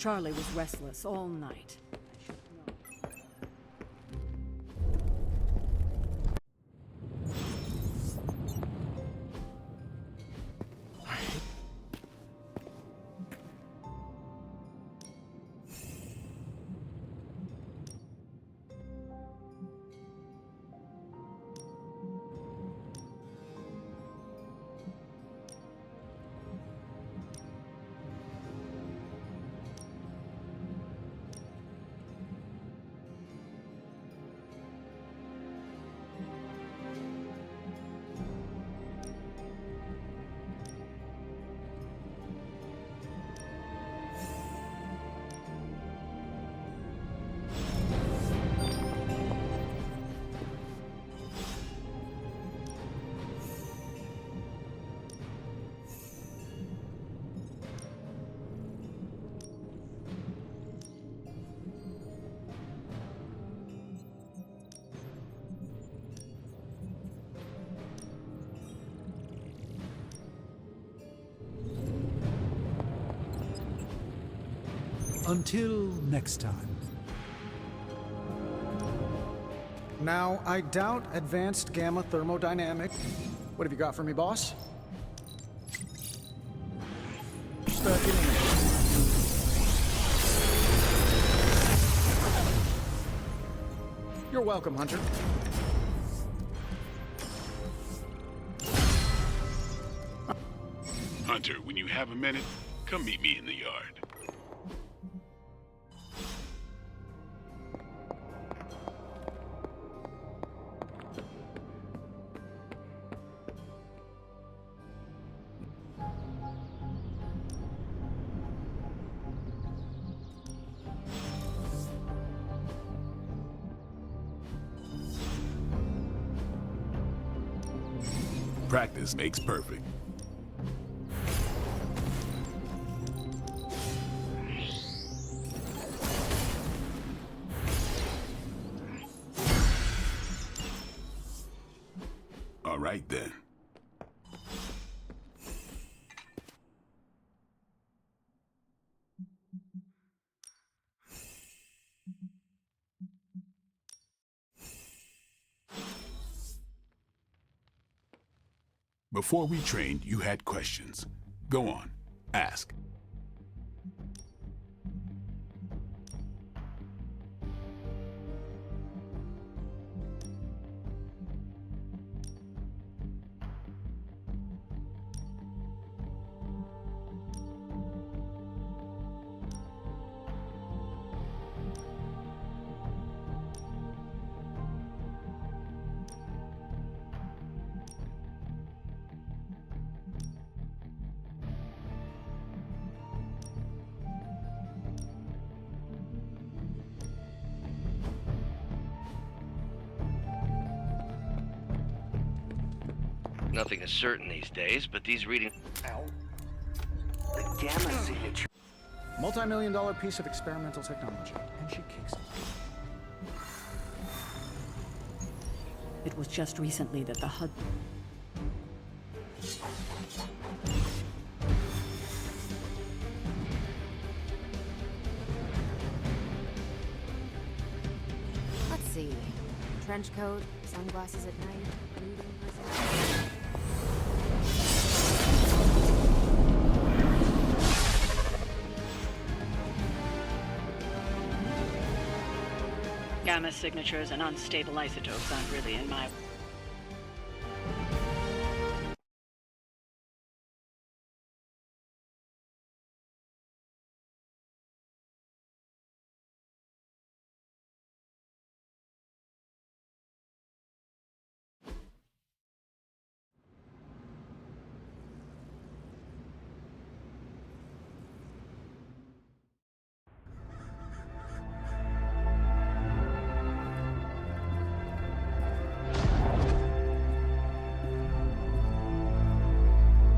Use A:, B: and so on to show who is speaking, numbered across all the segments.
A: Charlie was restless all night.
B: Until next time.
C: Now, I doubt advanced gamma thermodynamic. What have you got for me, boss? Stuck in there. You're welcome, Hunter.
D: Hunter, when you have a minute, come meet me in the yard. Practice makes perfect. All right then. Before we trained, you had questions. Go on, ask.
E: Nothing is certain these days, but these readings...
C: Ow.
F: The gamma signature.
C: Multi-million-dollar piece of experimental technology, and she kicks it.
A: It was just recently that the HUD...
G: Let's see. Trench coat, sunglasses at night, reading prison.
A: Gamma signatures and unstable isotopes aren't really in my...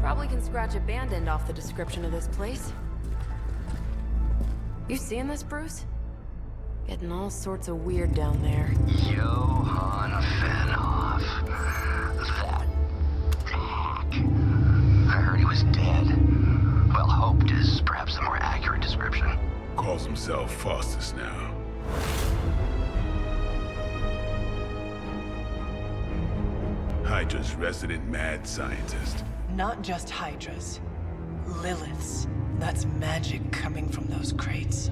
G: Probably can scratch a band end off the description of this place. You seeing this, Bruce? Getting all sorts of weird down there.
F: Johann Fenhoff. That hack. I heard he was dead. Well, hoped is perhaps a more accurate description.
D: calls himself Faustus now. Hydra's resident mad scientist.
B: Not just Hydras. Liliths. That's magic coming from those crates.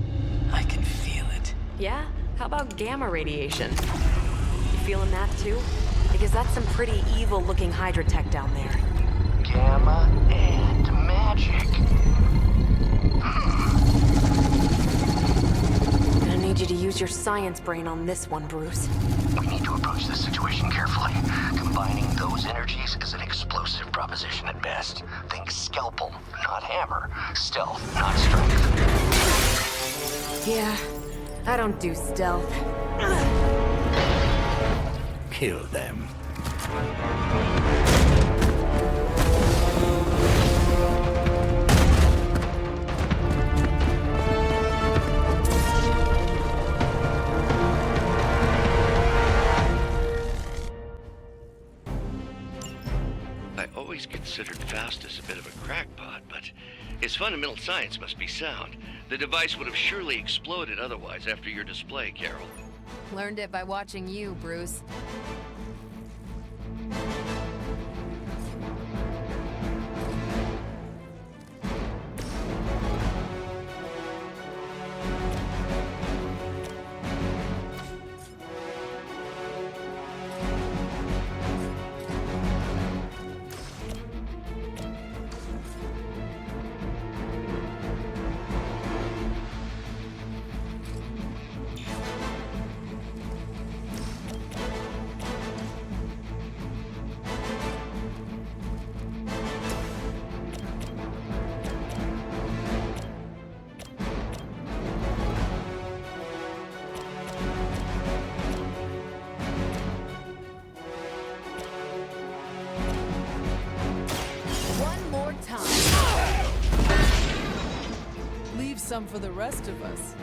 B: I can feel it.
H: Yeah? How about gamma radiation? You feeling that too? Because that's some pretty evil-looking Hydra tech down there.
F: Gamma and magic.
H: Gonna need you to use your science brain on this one, Bruce.
F: We need to approach this situation carefully. Combining those energies is an explosive proposition at best. Think scalpel, not hammer. Stealth, not strength.
H: Yeah, I don't do stealth.
I: Kill them.
E: I always considered Faustus a bit of a crackpot, but his fundamental science must be sound. The device would have surely exploded otherwise after your display, Carol.
G: Learned it by watching you, Bruce.
J: One more time. Leave some for the rest of us.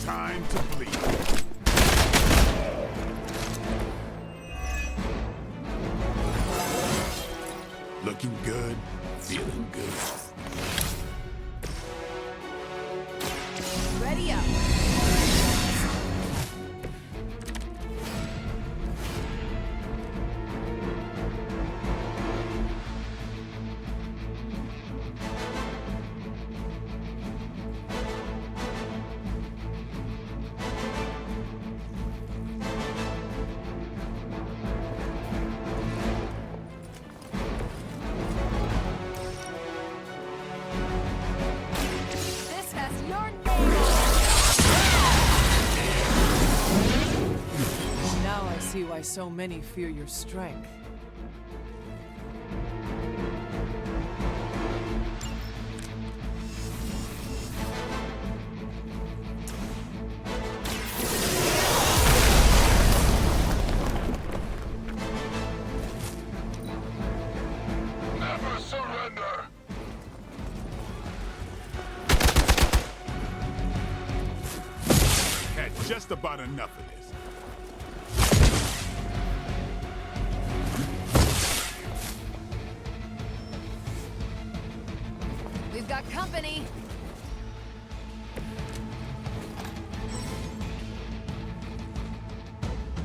D: Time to bleed. Looking good, feeling good.
J: Ready up. This has your name on it. Now I see why so many fear your strength.
D: Never surrender. Had just about enough of this.
G: We've got company.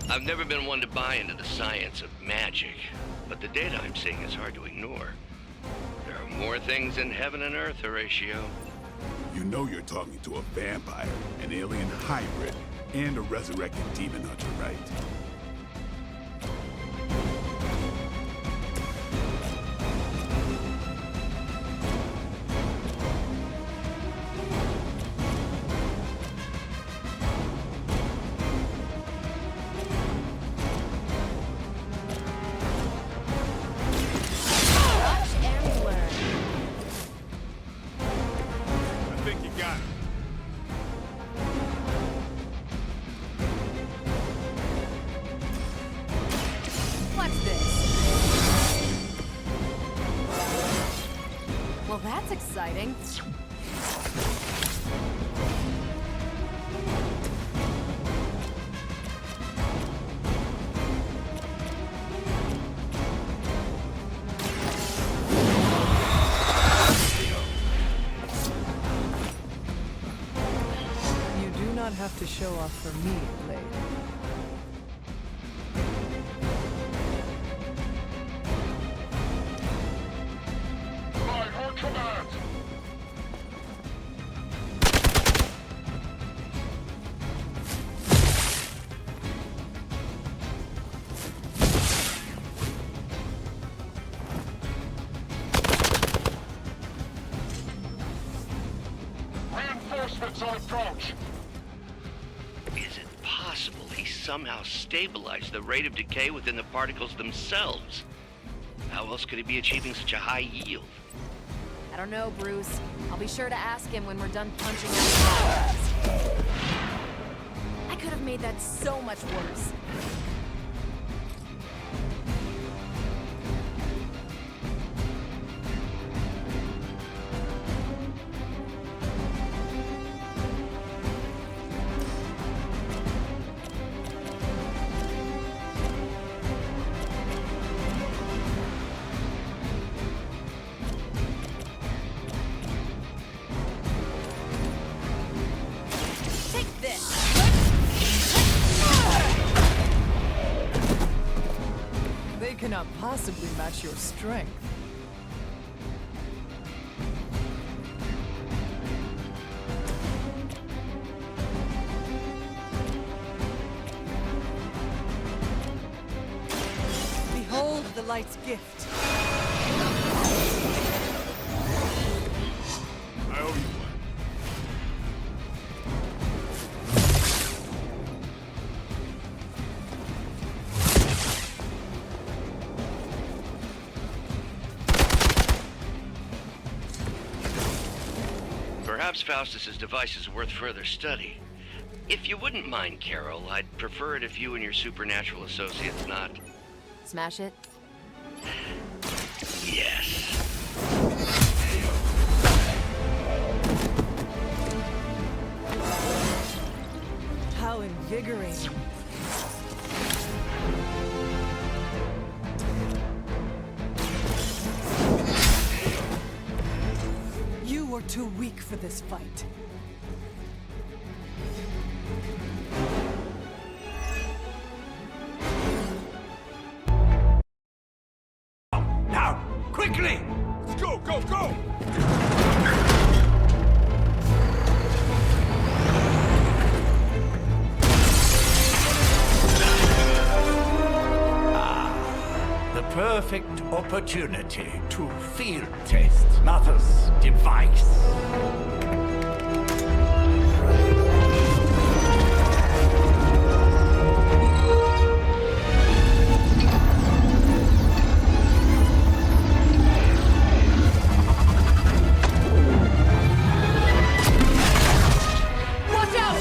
E: I've never been one to buy into the science of magic, but the data I'm seeing is hard to ignore. There are more things in heaven and earth, Horatio.
D: You know you're talking to a vampire, an alien hybrid, and a resurrected demon hunter, right?
J: Watch this.
G: Well, that's exciting.
J: You do not have to show off for me, lady.
K: Reinforcements on approach.
E: Is it possible he somehow stabilized the rate of decay within the particles themselves? How else could he be achieving such a high yield?
G: I don't know, Bruce. I'll be sure to ask him when we're done punching out the walls. I could have made that so much worse. Take this!
J: They cannot possibly match your strength. Behold the light's gift.
D: I owe you one.
E: Perhaps Faustus's device is worth further study. If you wouldn't mind, Carol, I'd prefer it if you and your supernatural associates not...
G: Smash it?
E: Yes.
J: How invigorating. You were too weak for this fight.
I: Now, quickly!
D: Let's go, go, go!
I: The perfect opportunity to field test Mother's device.
G: Watch out!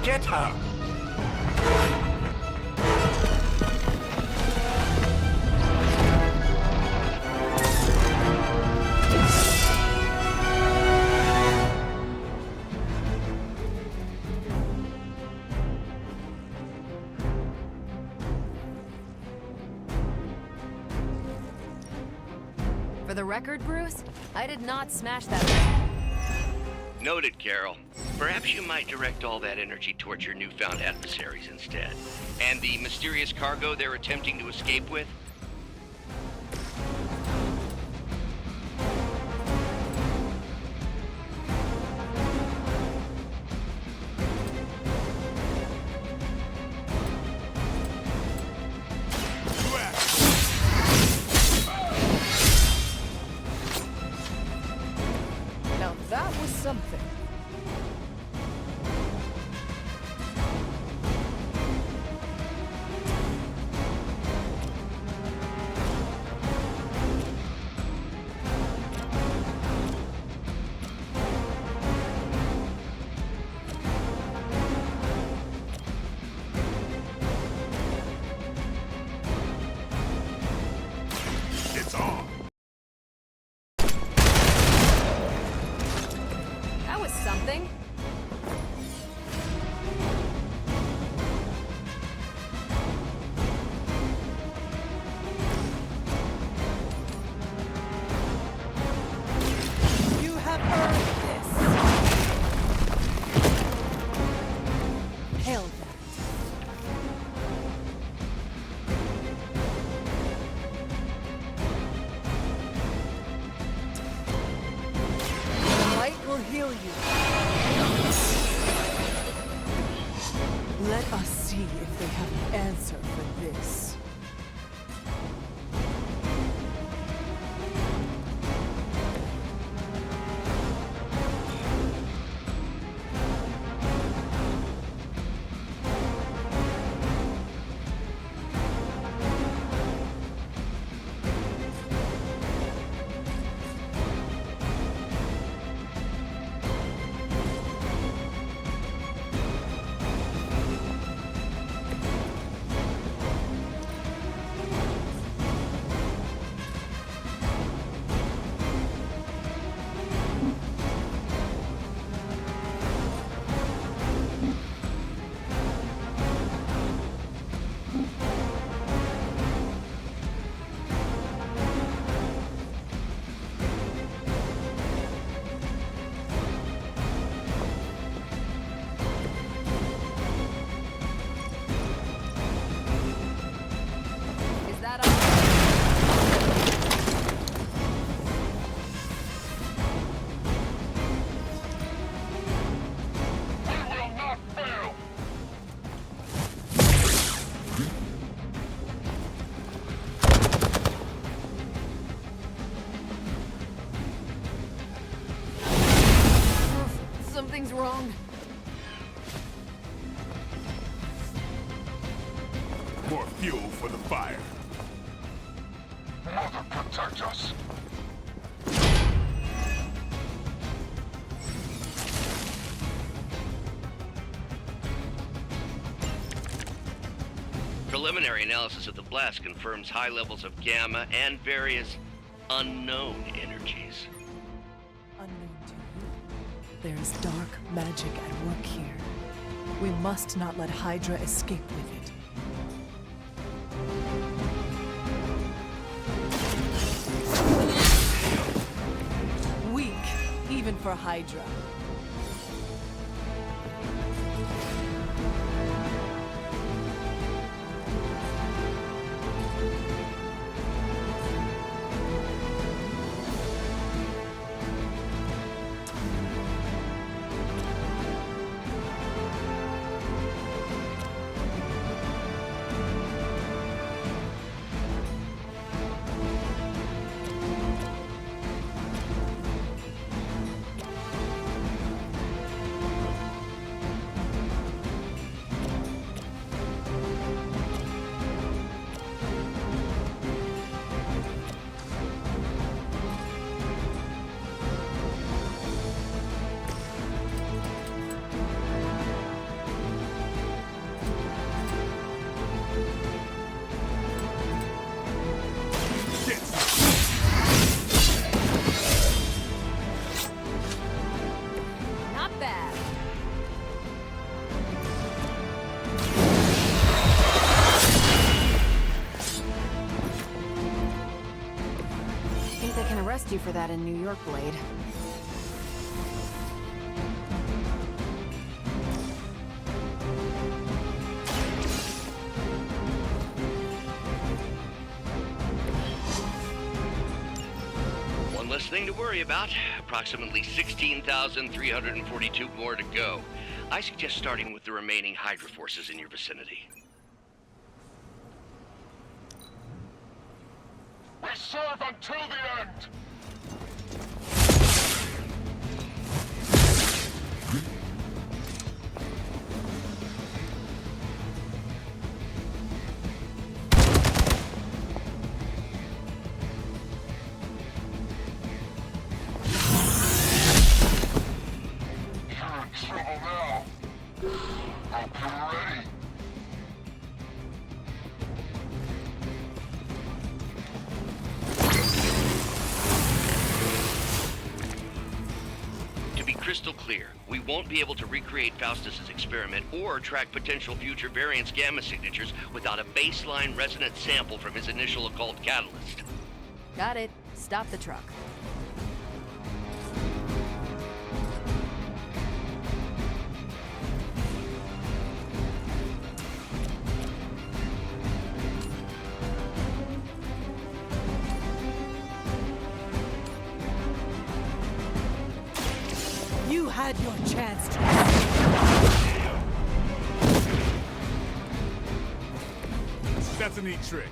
I: Get her!
G: For the record, Bruce, I did not smash that thing.
E: Noted, Carol. Perhaps you might direct all that energy towards your newfound adversaries instead. And the mysterious cargo they're attempting to escape with?
J: Now that was something. see if they have an answer for this.
G: Something's wrong.
D: More fuel for the fire.
K: Mother protect us.
E: Preliminary analysis of the blast confirms high levels of gamma and various unknown energies.
J: Unknown to you. There is dark magic at work here. We must not let Hydra escape with it. Weak, even for Hydra.
G: Not bad. Think they can arrest you for that in New York, Blade.
E: One less thing to worry about. Approximately 16,342 more to go. I suggest starting with the remaining Hydra forces in your vicinity.
K: We serve until the end. You're in trouble now. Hope you're ready.
E: To be crystal clear, we won't be able to recreate Faustus's experiment or track potential future variants' gamma signatures without a baseline resonant sample from his initial occult catalyst.
G: Got it. Stop the truck.
J: You had your chance to.
D: That's a neat trick.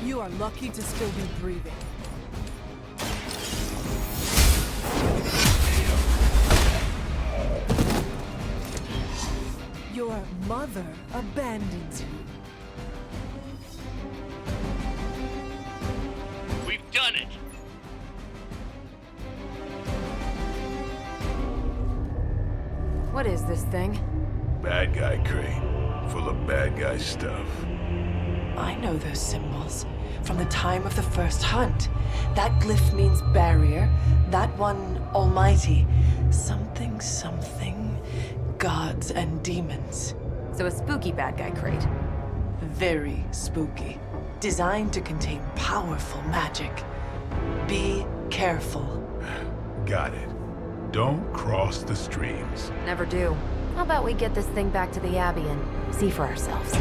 J: You are lucky to still be breathing. Your mother abandons you.
E: We've done it!
H: What is this thing?
D: Bad guy crate. Full of bad guy stuff.
B: I know those symbols from the time of the first hunt. That glyph means barrier, that one almighty. Something, something, gods and demons.
H: So a spooky bad guy crate.
B: Very spooky. Designed to contain powerful magic. Be careful.
D: Got it. Don't cross the streams.
H: Never do. How about we get this thing back to the Abbey and see for ourselves?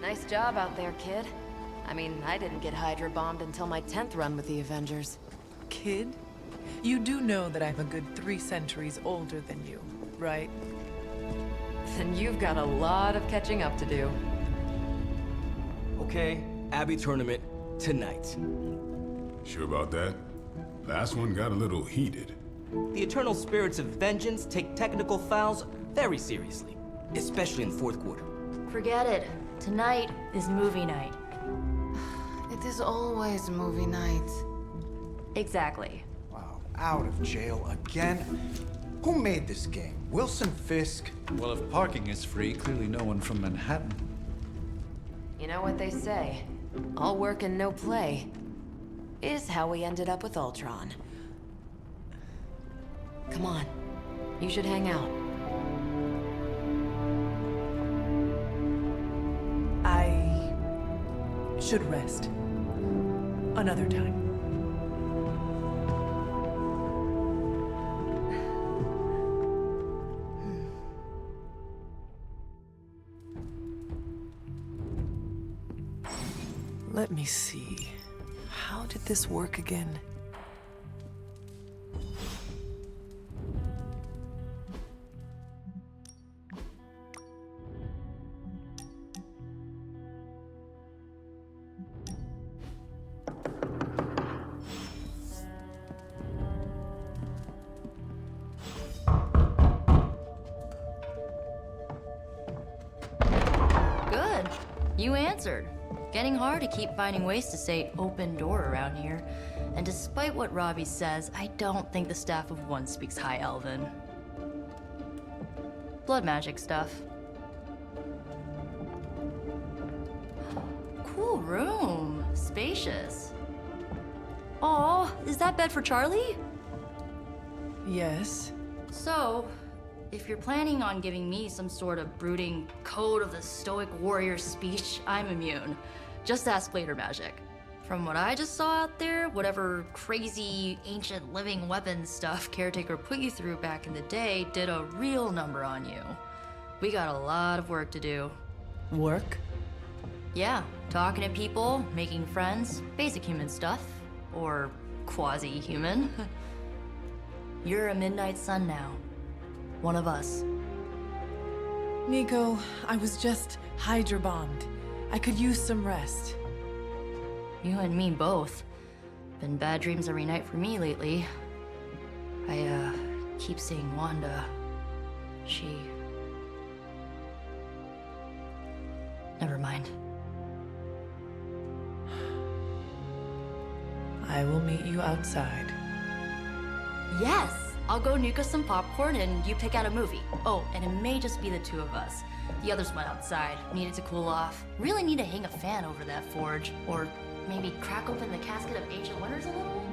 H: Nice job out there, kid. I mean, I didn't get Hydra bombed until my 10th run with the Avengers.
J: Kid, you do know that I'm a good 3 centuries older than you, right?
H: Then you've got a lot of catching up to do.
L: Okay, Abbey tournament tonight.
D: Sure about that? Last one got a little heated.
L: The eternal spirits of vengeance take technical fouls very seriously, especially in the fourth quarter.
M: Forget it. Tonight is movie night.
G: It is always movie night.
M: Exactly.
N: Wow, out of jail again? Who made this game? Wilson Fisk?
O: Well, if parking is free, clearly no one from Manhattan.
H: You know what they say? All work and no play is how we ended up with Ultron. Come on. You should hang out.
J: I should rest. Another time. Let me see. How did this work again?
M: Good. You answered. Getting hard to keep finding ways to say open door around here. And despite what Robbie says, I don't think the staff of one speaks High Elven. Blood magic stuff. Cool room. Spacious. Aw, is that bed for Charlie?
J: Yes.
M: So, if you're planning on giving me some sort of brooding code of the stoic warrior speech, I'm immune. Just ask later, Magic. From what I just saw out there, whatever crazy ancient living weapons stuff Caretaker put you through back in the day did a real number on you. We got a lot of work to do.
J: Work?
M: Yeah, talking to people, making friends, basic human stuff. Or quasi-human. You're a Midnight Sun now. One of us.
J: Nico, I was just Hydra bombed. I could use some rest.
M: You and me both. Been bad dreams every night for me lately. I, keep seeing Wanda. She... Never mind.
J: I will meet you outside.
M: Yes! I'll go nuke us some popcorn and you pick out a movie. Oh, and it may just be the two of us. The others went outside, needed to cool off. Really need to hang a fan over that forge. Or maybe crack open the casket of Ancient Wonders a little?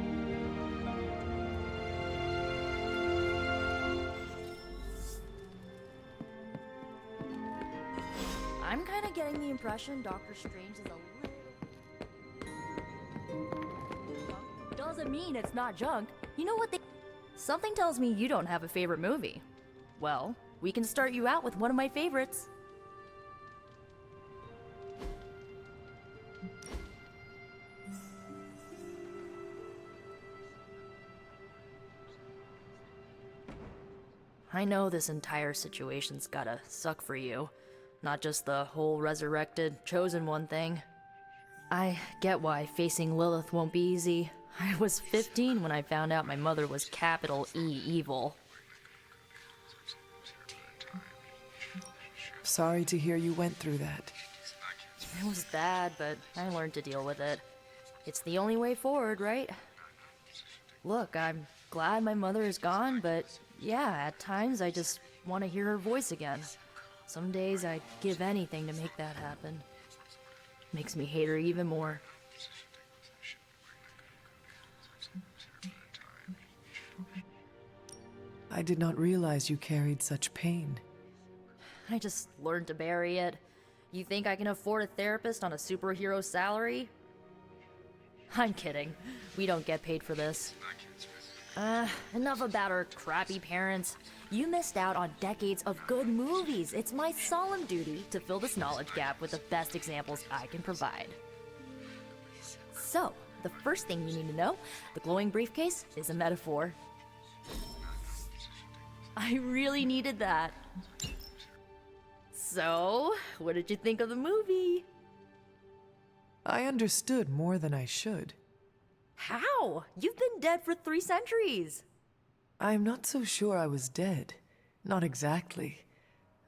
M: I'm kinda getting the impression Doctor Strange is a little... Doesn't mean it's not junk. You know what they... Something tells me you don't have a favorite movie. Well, we can start you out with one of my favorites. I know this entire situation's gotta suck for you. Not just the whole resurrected, chosen one thing. I get why facing Lilith won't be easy. I was 15 when I found out my mother was capital E evil.
J: Sorry to hear you went through that.
M: It was bad, but I learned to deal with it. It's the only way forward, right? Look, I'm glad my mother is gone, but yeah, at times I just want to hear her voice again. Some days I'd give anything to make that happen. Makes me hate her even more.
J: I did not realize you carried such pain.
M: I just learned to bury it. You think I can afford a therapist on a superhero salary? I'm kidding. We don't get paid for this. Enough about our crappy parents. You missed out on decades of good movies. It's my solemn duty to fill this knowledge gap with the best examples I can provide. So, the first thing you need to know, the glowing briefcase is a metaphor. I really needed that. So, what did you think of the movie?
J: I understood more than I should.
M: How? You've been dead for 3 centuries.
J: I'm not so sure I was dead. Not exactly.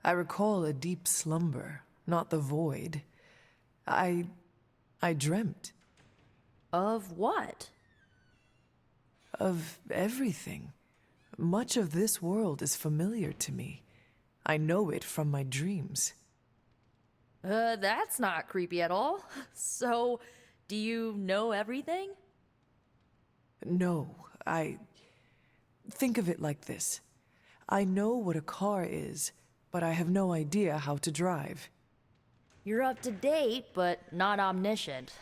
J: I recall a deep slumber, not the void. I dreamt.
M: Of what?
J: Of everything. Much of this world is familiar to me. I know it from my dreams.
M: That's not creepy at all. So, do you know everything?
J: No, think of it like this. I know what a car is, but I have no idea how to drive.
M: You're up to date, but not omniscient.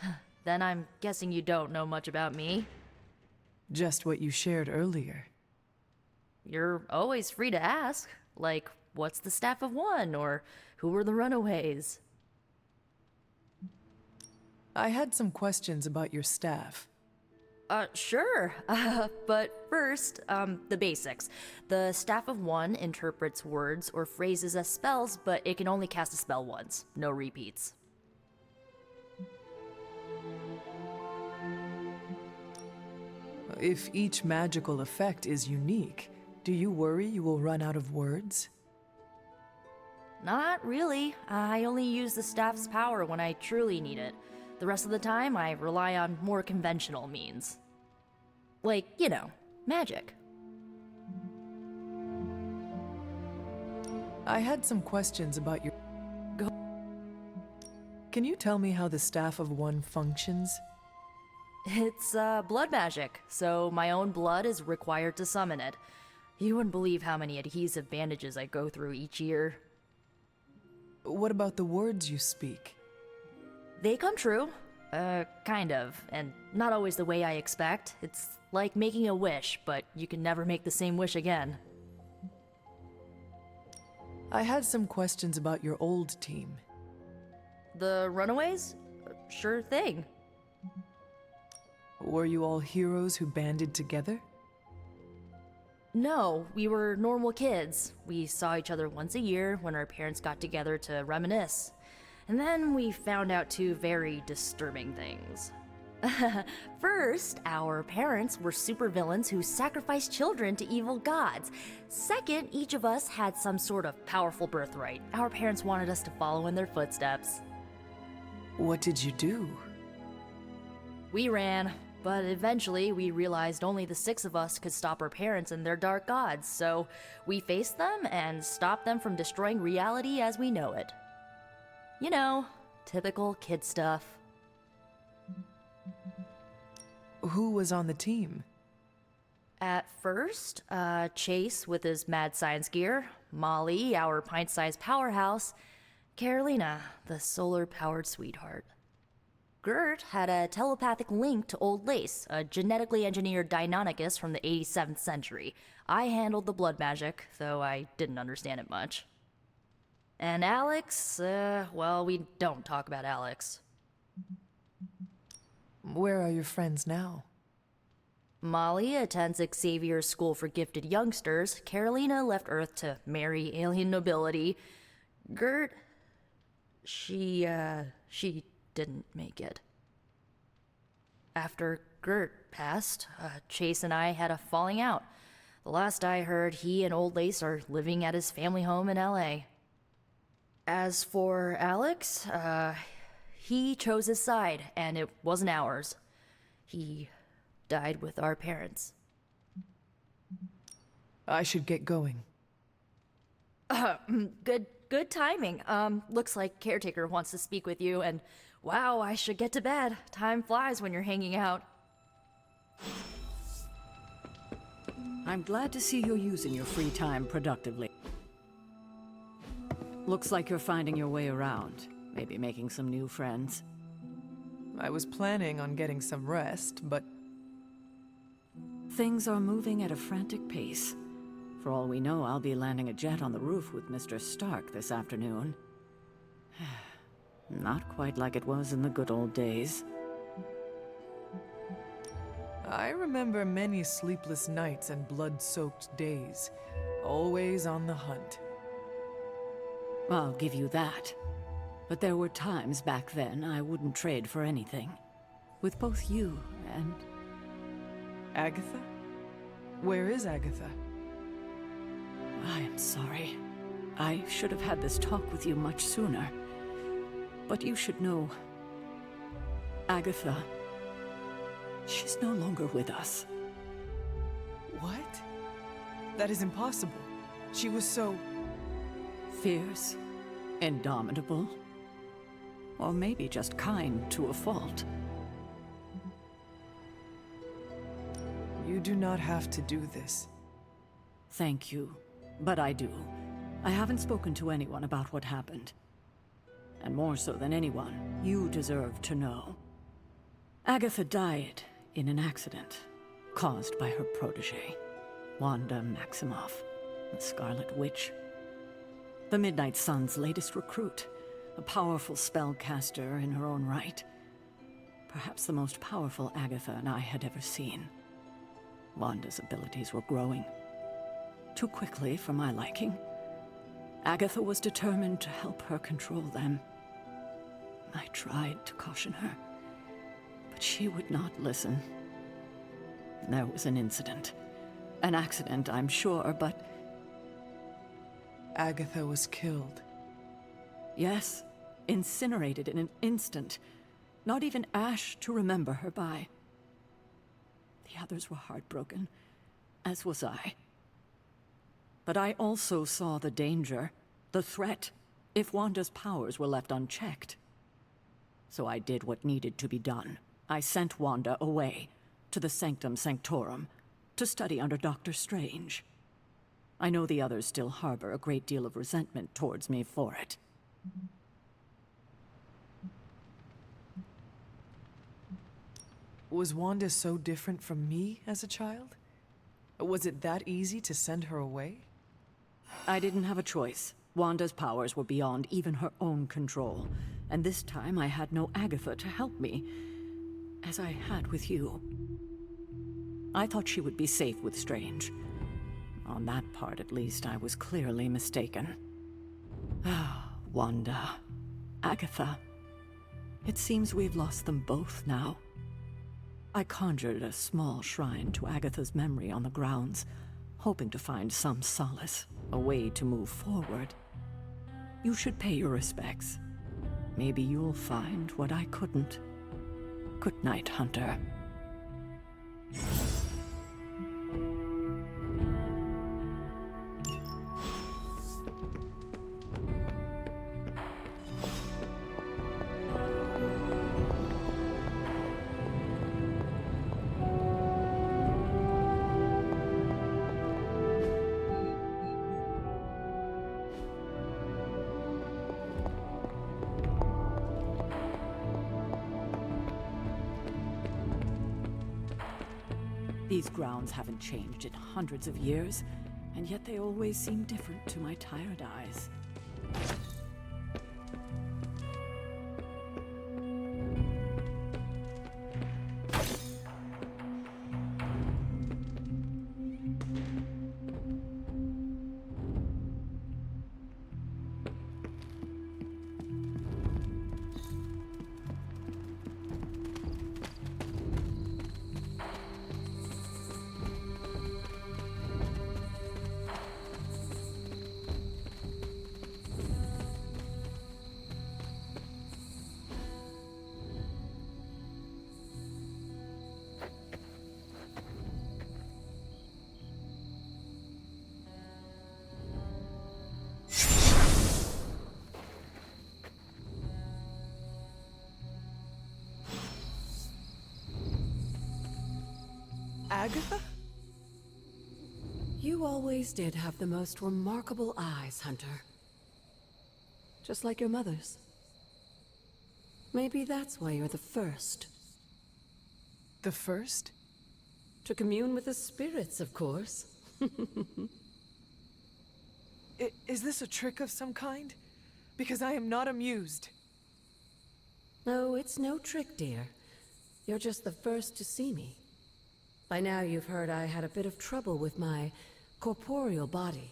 M: Then I'm guessing you don't know much about me.
J: Just what you shared earlier.
M: You're always free to ask. Like, what's the staff of one? Or who were the runaways?
J: I had some questions about your staff.
M: Sure. But first, the basics. The Staff of One interprets words or phrases as spells, but it can only cast a spell once. No repeats.
J: If each magical effect is unique, do you worry you will run out of words?
M: Not really. I only use the staff's power when I truly need it. The rest of the time, I rely on more conventional means. Like, you know, magic.
J: I had some questions about your... Can you tell me how the Staff of One functions?
M: It's, blood magic, so my own blood is required to summon it. You wouldn't believe how many adhesive bandages I go through each year.
J: What about the words you speak?
M: They come true. Kind of. And not always the way I expect. It's like making a wish, but you can never make the same wish again.
J: I had some questions about your old team.
M: The Runaways? Sure thing.
J: Were you all heroes who banded together?
M: No, we were normal kids. We saw each other once a year when our parents got together to reminisce. And then we found out two very disturbing things. First, our parents were supervillains who sacrificed children to evil gods. Second, each of us had some sort of powerful birthright. Our parents wanted us to follow in their footsteps.
J: What did you do?
M: We ran, but eventually we realized only the 6 of us could stop our parents and their dark gods, so we faced them and stopped them from destroying reality as we know it. You know, typical kid stuff.
J: Who was on the team?
M: At first, Chase with his mad science gear, Molly, our pint-sized powerhouse, Carolina, the solar-powered sweetheart. Gert had a telepathic link to Old Lace, a genetically engineered Deinonychus from the 87th century. I handled the blood magic, though I didn't understand it much. And Alex, well, we don't talk about Alex.
J: Where are your friends now?
M: Molly attends Xavier's School for Gifted Youngsters. Carolina left Earth to marry alien nobility. Gert, she didn't make it. After Gert passed, Chase and I had a falling out. The last I heard, he and Old Lace are living at his family home in LA. As for Alex, he chose his side, and it wasn't ours. He died with our parents.
J: I should get going.
M: Good timing. Looks like Caretaker wants to speak with you, and wow, I should get to bed. Time flies when you're hanging out.
A: I'm glad to see you're using your free time productively. Looks like you're finding your way around. Maybe making some new friends.
J: I was planning on getting some rest, but...
A: Things are moving at a frantic pace. For all we know, I'll be landing a jet on the roof with Mr. Stark this afternoon. Not quite like it was in the good old days.
J: I remember many sleepless nights and blood-soaked days. Always on the hunt.
A: I'll give you that. But there were times back then I wouldn't trade for anything. With both you and...
J: Agatha? Where is Agatha?
A: I am sorry. I should have had this talk with you much sooner. But you should know... Agatha... She's no longer with us.
J: What? That is impossible. She was so...
A: Fierce, indomitable, or maybe just kind to a fault.
J: You do not have to do this.
A: Thank you, but I do. I haven't spoken to anyone about what happened. And more so than anyone, you deserve to know. Agatha died in an accident caused by her protege, Wanda Maximoff, the Scarlet Witch. The Midnight Sun's latest recruit, a powerful spellcaster in her own right. Perhaps the most powerful Agatha and I had ever seen. Wanda's abilities were growing. Too quickly for my liking. Agatha was determined to help her control them. I tried to caution her, but she would not listen. There was an incident. An accident, I'm sure, but...
J: Agatha was killed.
A: Yes, incinerated in an instant. Not even ash to remember her by. The others were heartbroken, as was I. But I also saw the danger, the threat, if Wanda's powers were left unchecked. So I did what needed to be done. I sent Wanda away, to the Sanctum Sanctorum, to study under Dr. Strange. I know the others still harbor a great deal of resentment towards me for it.
J: Was Wanda so different from me as a child? Was it that easy to send her away?
A: I didn't have a choice. Wanda's powers were beyond even her own control, and this time I had no Agatha to help me, as I had with you. I thought she would be safe with Strange. On that part, at least, I was clearly mistaken. Ah, Wanda. Agatha. It seems we've lost them both now. I conjured a small shrine to Agatha's memory on the grounds, hoping to find some solace, a way to move forward. You should pay your respects. Maybe you'll find what I couldn't. Good night, Hunter. These grounds haven't changed in hundreds of years, and yet they always seem different to my tired eyes.
J: Agatha?
A: You always did have the most remarkable eyes, Hunter. Just like your mother's. Maybe that's why you're the first.
J: The first?
A: To commune with the spirits, of course.
J: Is this a trick of some kind? Because I am not amused.
A: No, it's no trick, dear. You're just the first to see me. By now you've heard I had a bit of trouble with my corporeal body.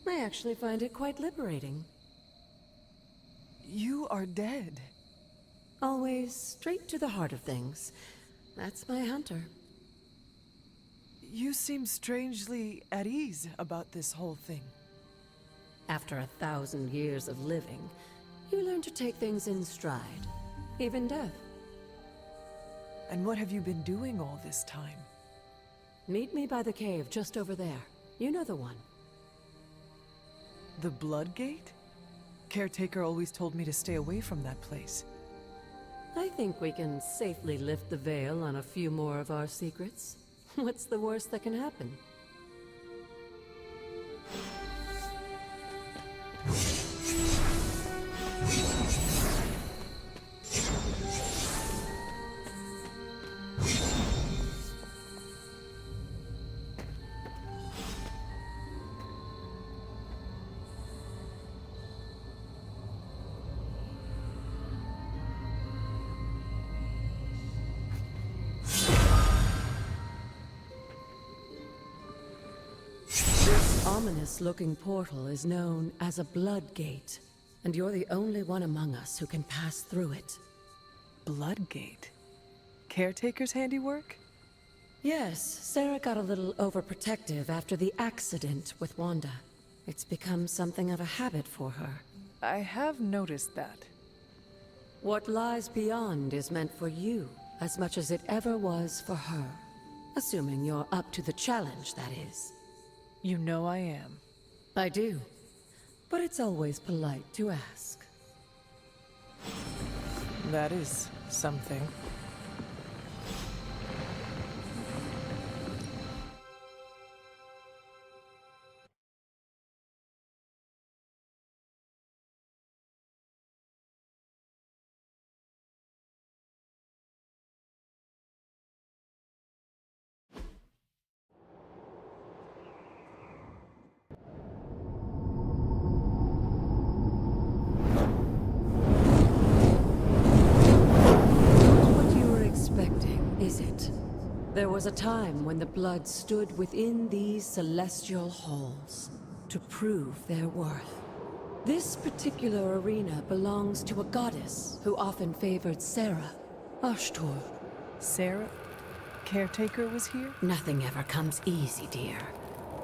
A: I actually find it quite liberating.
J: You are dead.
A: Always straight to the heart of things. That's my Hunter.
J: You seem strangely at ease about this whole thing.
A: After 1,000 years of living, you learn to take things in stride. Even death.
J: And what have you been doing all this time?
A: Meet me by the cave just over there. You know the one.
J: The Blood Gate? Caretaker always told me to stay away from that place.
A: I think we can safely lift the veil on a few more of our secrets. What's the worst that can happen? Ominous-looking portal is known as a Blood Gate, and you're the only one among us who can pass through it.
J: Blood Gate? Caretaker's handiwork?
A: Yes, Sarah got a little overprotective after the accident with Wanda. It's become something of a habit for her.
J: I have noticed that.
A: What lies beyond is meant for you as much as it ever was for her. Assuming you're up to the challenge, that is.
J: You know I am.
A: I do. But it's always polite to ask.
J: That is something.
P: There was a time when the blood stood within these celestial halls to prove their worth. This particular arena belongs to a goddess who often favored Sarah, Ashtor.
J: Sarah? Caretaker was here?
P: Nothing ever comes easy, dear.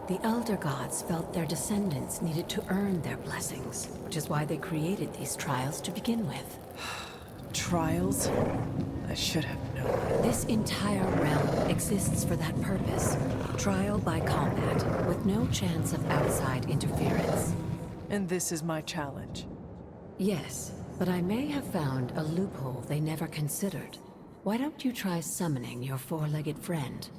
P: The Elder Gods felt their descendants needed to earn their blessings, which is why they created these trials to begin with.
J: Trials? I should have known.
P: This entire realm exists for that purpose. Trial by combat, with no chance of outside interference.
J: And this is my challenge?
P: Yes, but I may have found a loophole they never considered. Why don't you try summoning your four-legged friend?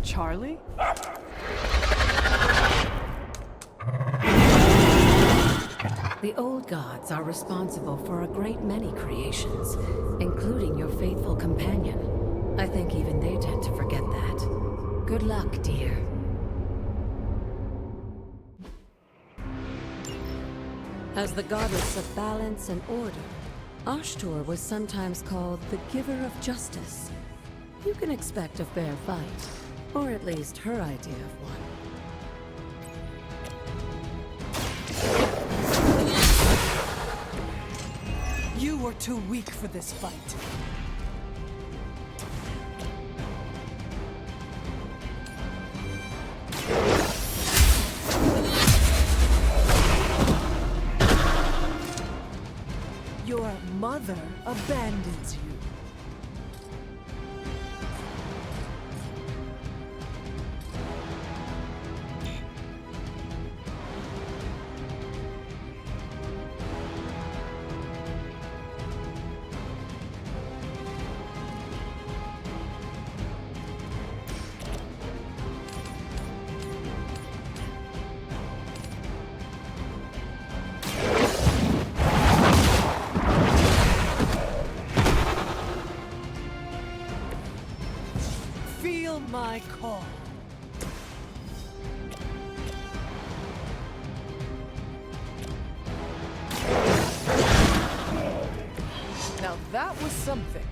J: Charlie?
P: The old gods are responsible for a great many creations, including your faithful companion. I think even they tend to forget that. Good luck, dear. As the goddess of balance and order, Ashtor was sometimes called the giver of justice. You can expect a fair fight, or at least her idea of one.
J: You were too weak for this fight. Your mother abandons you. Feel my call. Now that was something.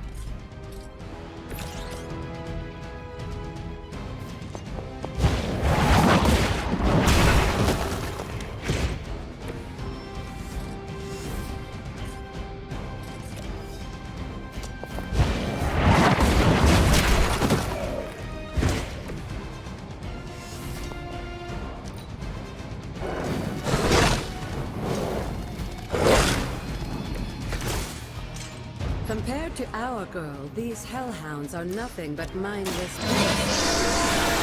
P: Compared to our girl, these hellhounds are nothing but mindless beasts.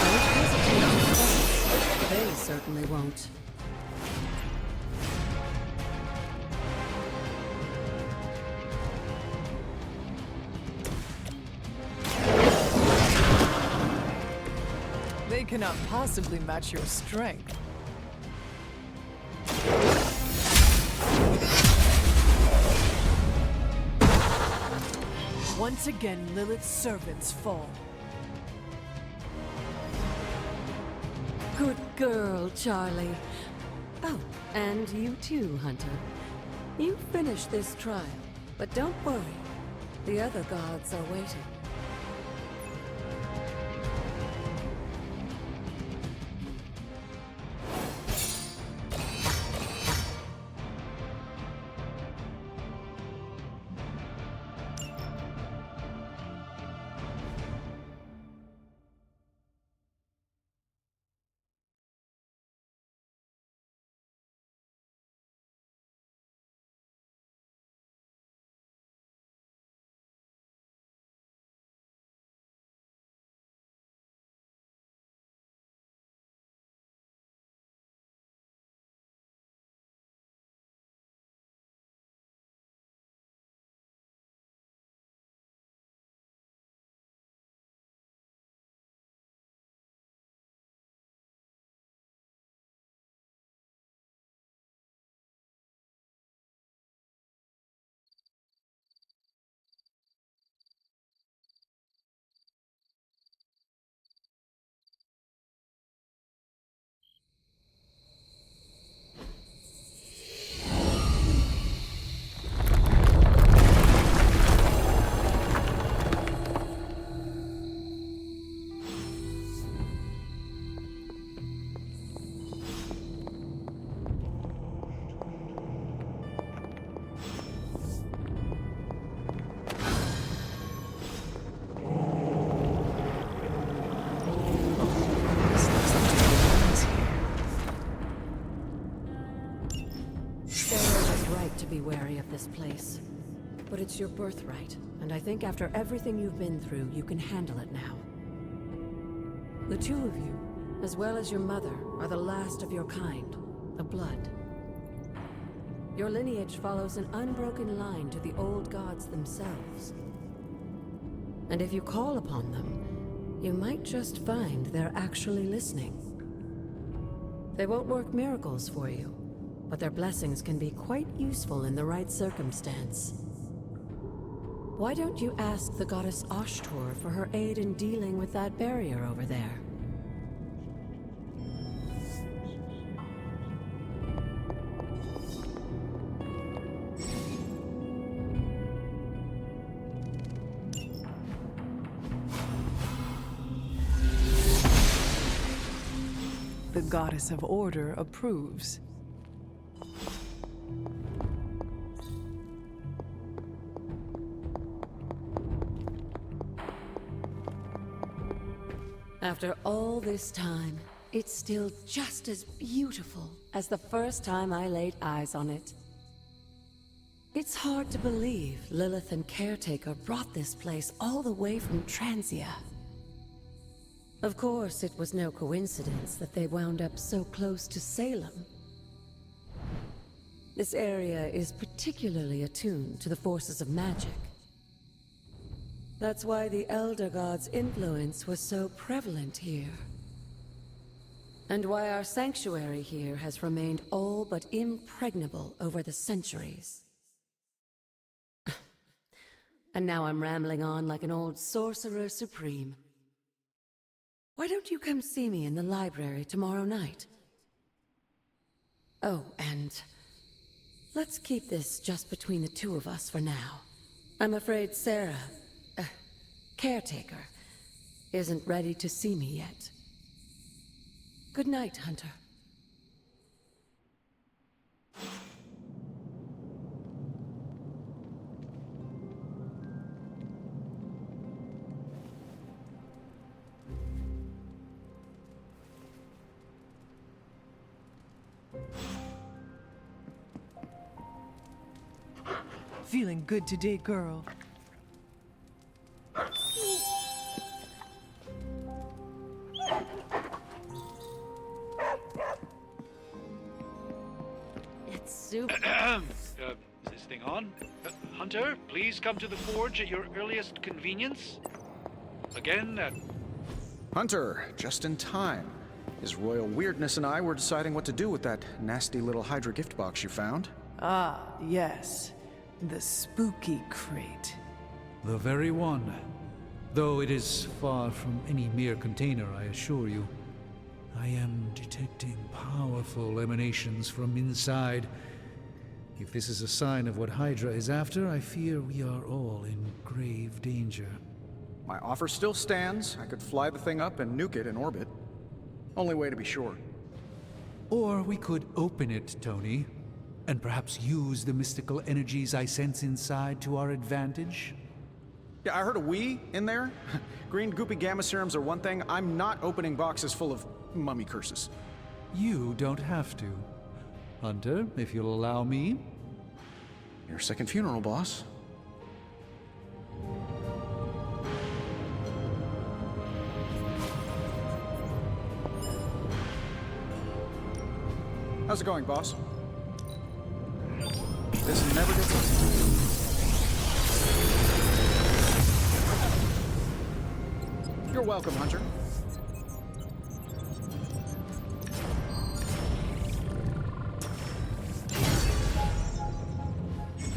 P: Don't hesitate to fight. They certainly won't.
J: They cannot possibly match your strength. Once again, Lilith's servants fall.
P: Good girl, Charlie. Oh, and you too, Hunter. You finished this trial, but don't worry. The other gods are waiting. be wary of this place. But it's your birthright, and I think after everything you've been through, you can handle it now. The two of you, as well as your mother, are the last of your kind, the Blood. Your lineage follows an unbroken line to the old gods themselves. And if you call upon them, you might just find they're actually listening. They won't work miracles for you, but their blessings can be quite useful in the right circumstance. Why don't you ask the goddess Ashtor for her aid in dealing with that barrier over there?
J: The goddess of order approves.
P: After all this time, it's still just as beautiful as the first time I laid eyes on it. It's hard to believe Lilith and Caretaker brought this place all the way from Transia. Of course, it was no coincidence that they wound up so close to Salem. This area is particularly attuned to the forces of magic. That's why the Elder God's influence was so prevalent here. And why our sanctuary here has remained all but impregnable over the centuries. And now I'm rambling on like an old sorcerer supreme. Why don't you come see me in the library tomorrow night? Oh, and let's keep this just between the two of us for now. I'm afraid Sarah, Caretaker, isn't ready to see me yet. Good night, Hunter.
J: Feeling good today, girl.
G: It's super.
O: Is this thing on? Hunter, please come to the forge at your earliest convenience. Again,
C: Hunter, just in time. His royal weirdness and I were deciding what to do with that nasty little Hydra gift box you found.
J: Ah, yes. The spooky crate.
O: The very one. Though it is far from any mere container, I assure you. I am detecting powerful emanations from inside. If this is a sign of what Hydra is after, I fear we are all in grave danger.
C: My offer still stands. I could fly the thing up and nuke it in orbit. Only way to be sure.
O: Or we could open it, Tony, and perhaps use the mystical energies I sense inside to our advantage.
C: Yeah, I heard a "we" in there. Green goopy gamma serums are one thing. I'm not opening boxes full of mummy curses.
O: You don't have to. Hunter, if you'll allow me.
C: Your second funeral, boss. How's it going, boss? This never gets old. You're welcome, Hunter.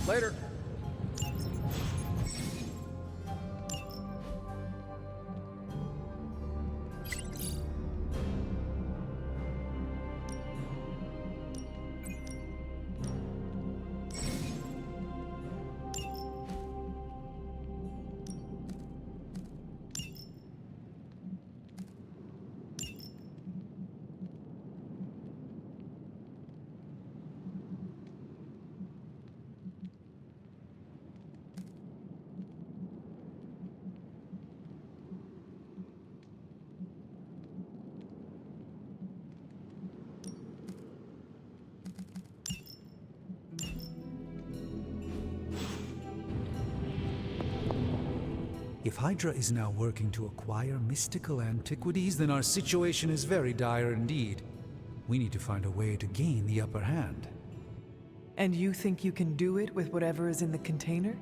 C: Later.
O: If Hydra is now working to acquire mystical antiquities, then our situation is very dire indeed. We need to find a way to gain the upper hand.
J: And you think you can do it with whatever is in the container?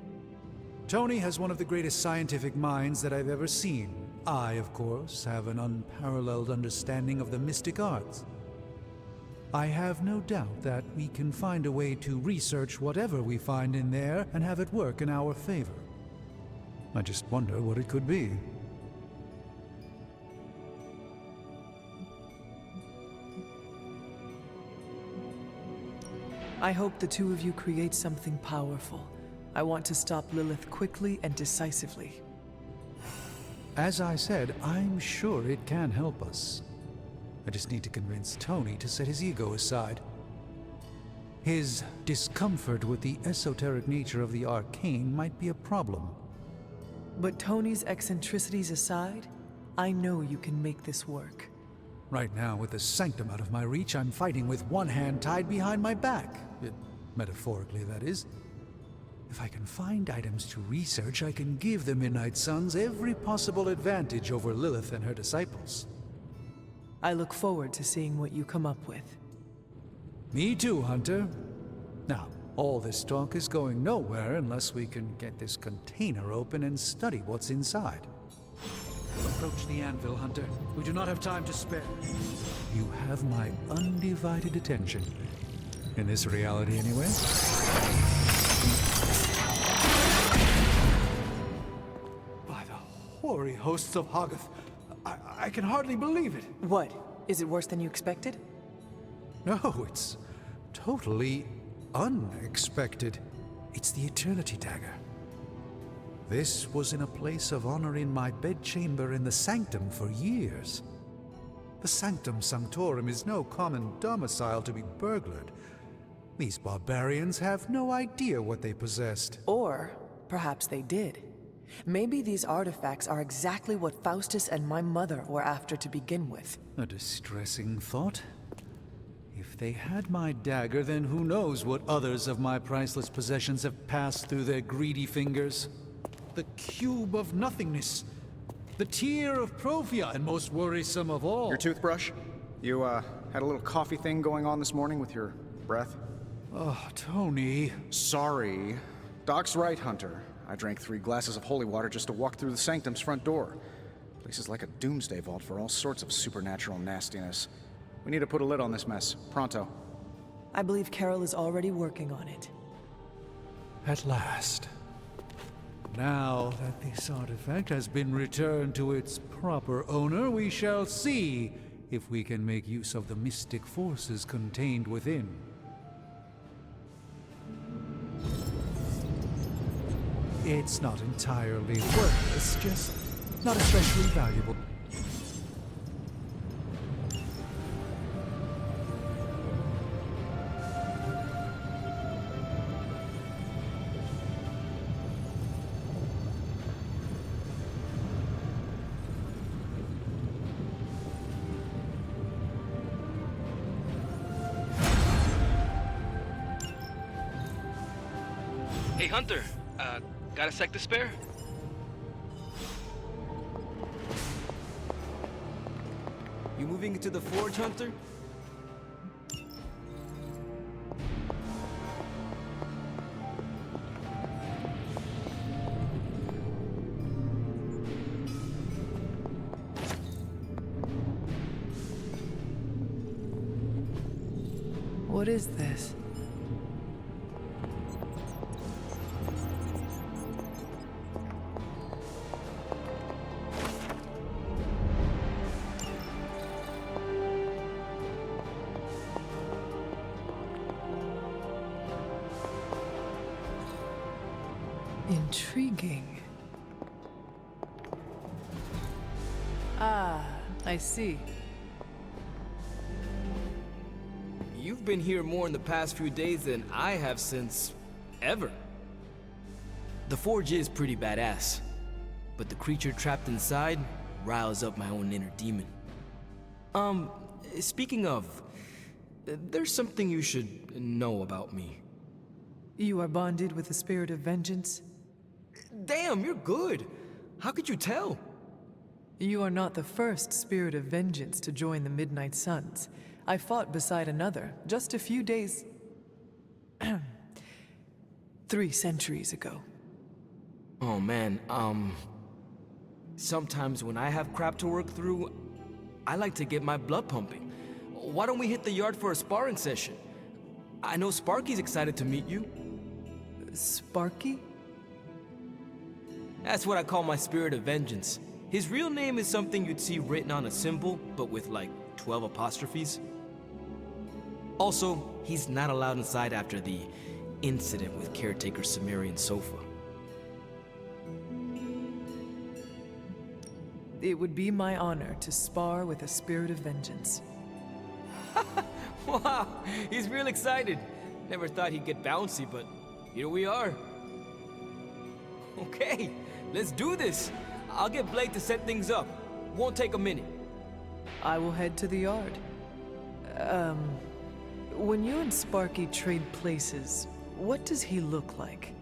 O: Tony has one of the greatest scientific minds that I've ever seen. I, of course, have an unparalleled understanding of the mystic arts. I have no doubt that we can find a way to research whatever we find in there and have it work in our favor. I just wonder what it could be.
J: I hope the two of you create something powerful. I want to stop Lilith quickly and decisively.
O: As I said, I'm sure it can help us. I just need to convince Tony to set his ego aside. His discomfort with the esoteric nature of the arcane might be a problem.
J: But Tony's eccentricities aside, I know you can make this work.
O: Right now, with the sanctum out of my reach, I'm fighting with one hand tied behind my back. Metaphorically, that is. If I can find items to research, I can give the Midnight Suns every possible advantage over Lilith and her disciples.
J: I look forward to seeing what you come up with.
O: Me too, Hunter. Now, all this talk is going nowhere unless we can get this container open and study what's inside. Approach the anvil, Hunter. We do not have time to spare. You have my undivided attention. In this reality, anyway. By the hoary hosts of Hoggoth, I can hardly believe it.
J: What? Is it worse than you expected?
O: No, it's totally unexpected. It's the Eternity Dagger. This was in a place of honor in my bedchamber in the Sanctum for years. The Sanctum Sanctorum is no common domicile to be burglared. These barbarians have no idea what they possessed.
J: Or perhaps they did. Maybe these artifacts are exactly what Faustus and my mother were after to begin with.
O: A distressing thought. If they had my dagger, then who knows what others of my priceless possessions have passed through their greedy fingers. The cube of nothingness. The tear of Profia, and most worrisome of all.
C: Your toothbrush? You, had a little coffee thing going on this morning with your breath?
O: Oh, Tony.
C: Sorry. Doc's right, Hunter. I drank 3 glasses of holy water just to walk through the Sanctum's front door. Place is like a doomsday vault for all sorts of supernatural nastiness. We need to put a lid on this mess. Pronto.
J: I believe Carol is already working on it.
O: At last. Now that this artifact has been returned to its proper owner, we shall see if we can make use of the mystic forces contained within. It's not entirely worthless, just not especially valuable.
L: Hey, Hunter. Got a sec to spare? You moving into the forge, Hunter?
J: What is this? Intriguing. Ah, I see.
L: You've been here more in the past few days than I have since ever. The forge is pretty badass, but the creature trapped inside riles up my own inner demon. Speaking of, there's something you should know about me.
J: You are bonded with the spirit of vengeance?
L: Damn, you're good. How could you tell?
J: You are not the first spirit of vengeance to join the Midnight Suns. I fought beside another just a few days... 3 centuries ago.
L: Oh man, sometimes when I have crap to work through, I like to get my blood pumping. Why don't we hit the yard for a sparring session? I know Sparky's excited to meet you.
J: Sparky?
L: That's what I call my spirit of vengeance. His real name is something you'd see written on a symbol, but with like 12 apostrophes. Also, he's not allowed inside after the incident with caretaker Sumerian's sofa.
J: It would be my honor to spar with a spirit of vengeance.
L: Wow, he's real excited. Never thought he'd get bouncy, but here we are. Okay, let's do this. I'll get Blake to set things up. Won't take a minute.
J: I will head to the yard. When you and Sparky trade places, what does he look like?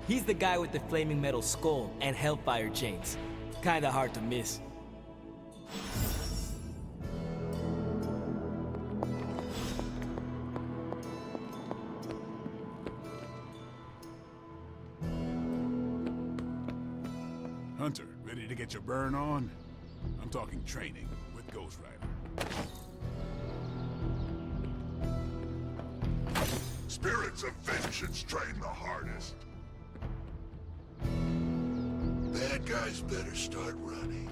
L: He's the guy with the flaming metal skull and hellfire chains. Kinda hard to miss.
D: Hunter, ready to get your burn on? I'm talking training with Ghost Rider.
K: Spirits of vengeance train the hardest. Bad guys better start running.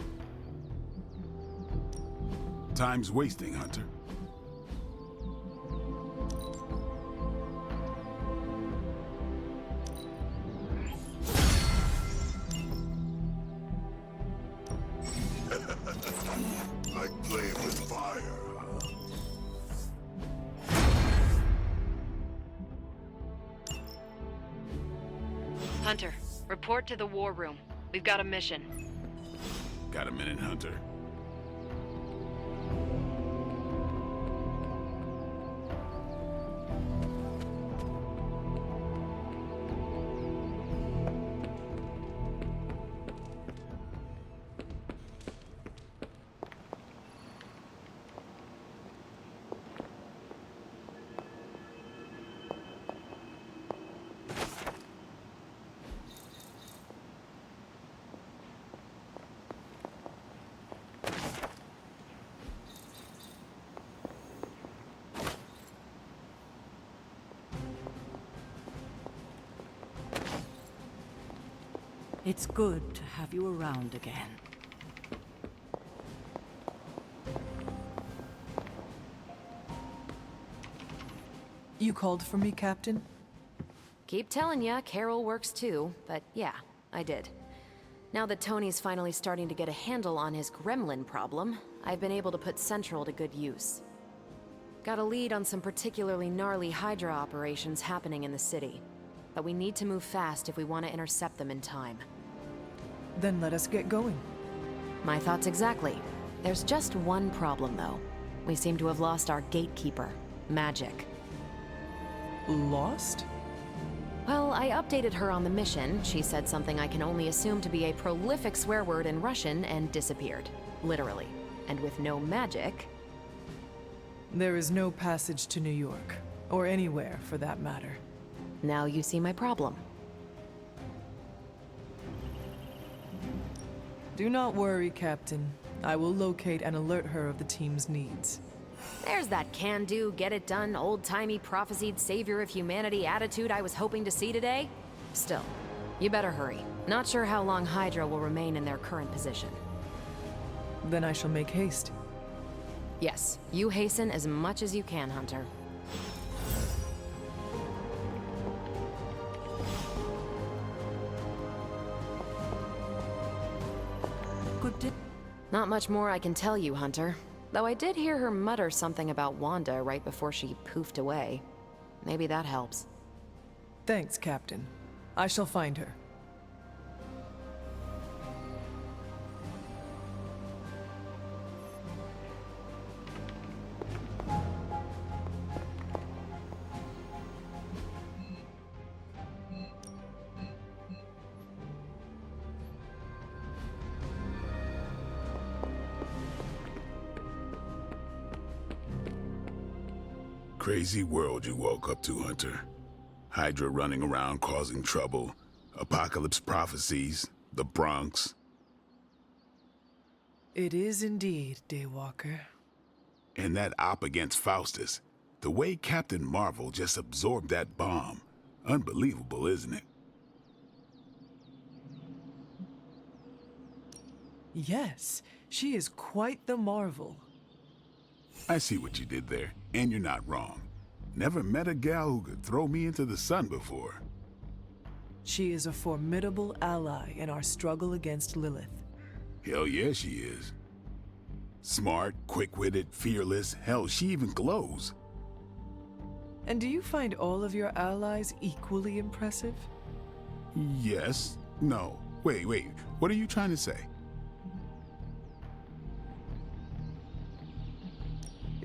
D: Time's wasting, Hunter.
K: Like playing with fire, huh?
H: Hunter, report to the war room. We've got a mission.
D: Got a minute, Hunter?
A: It's good to have you around again.
J: You called for me, Captain?
H: Keep telling ya, Carol works too, but yeah, I did. Now that Tony's finally starting to get a handle on his gremlin problem, I've been able to put Central to good use. Got a lead on some particularly gnarly Hydra operations happening in the city. But we need to move fast if we want to intercept them in time.
J: Then let us get going.
H: My thoughts exactly. There's just one problem, though. We seem to have lost our gatekeeper, Magic.
J: Lost?
H: Well, I updated her on the mission. She said something I can only assume to be a prolific swear word in Russian and disappeared. Literally. And with no magic...
J: There is no passage to New York. Or anywhere, for that matter.
H: Now you see my problem.
J: Do not worry, Captain. I will locate and alert her of the team's needs.
H: There's that can-do, get-it-done, old-timey prophesied savior of humanity attitude I was hoping to see today. Still, you better hurry. Not sure how long Hydra will remain in their current position.
J: Then I shall make haste.
H: Yes, you hasten as much as you can, Hunter. Not much more I can tell you, Hunter. Though I did hear her mutter something about Wanda right before she poofed away. Maybe that helps.
J: Thanks, Captain. I shall find her.
D: Crazy world you woke up to, Hunter. Hydra running around causing trouble, apocalypse prophecies, the Bronx.
J: It is indeed, Daywalker.
D: And that op against Faustus. The way Captain Marvel just absorbed that bomb. Unbelievable, isn't it?
J: Yes, she is quite the marvel.
D: I see what you did there, and you're not wrong. Never met a gal who could throw me into the sun before.
J: She is a formidable ally in our struggle against Lilith.
D: Hell yeah, she is. Smart, quick-witted, fearless. Hell, she even glows.
J: And do you find all of your allies equally impressive?
D: Yes. No. Wait. What are you trying to say?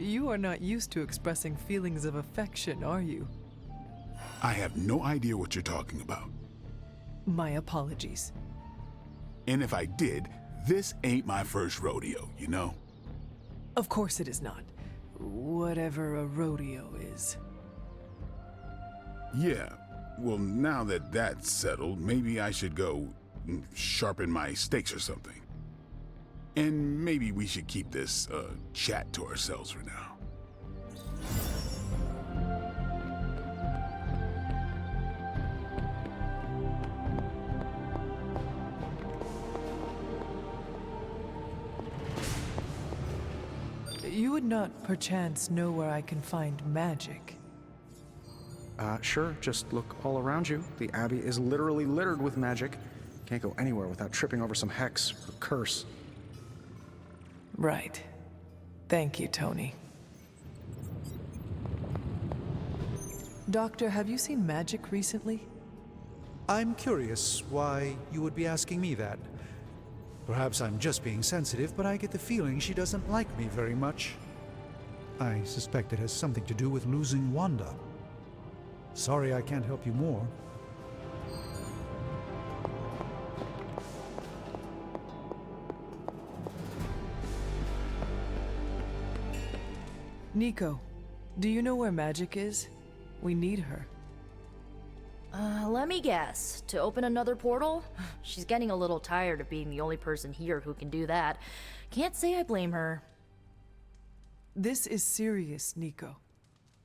J: You are not used to expressing feelings of affection, are you?
D: I have no idea what you're talking about.
J: My apologies.
D: And if I did, this ain't my first rodeo, you know?
J: Of course it is not. Whatever a rodeo is.
D: Yeah. Well, now that that's settled, maybe I should go sharpen my stakes or something. And maybe we should keep this chat to ourselves for now.
J: You would not perchance know where I can find magic?
C: Sure, just look all around you. The Abbey is literally littered with magic. Can't go anywhere without tripping over some hex or curse.
J: Right. Thank you, Tony. Doctor, have you seen magic recently?
O: I'm curious why you would be asking me that. Perhaps I'm just being sensitive, but I get the feeling she doesn't like me very much. I suspect it has something to do with losing Wanda. Sorry I can't help you more.
J: Nico, do you know where magic is? We need her.
M: Let me guess. To open another portal? She's getting a little tired of being the only person here who can do that. Can't say I blame her.
J: This is serious, Nico.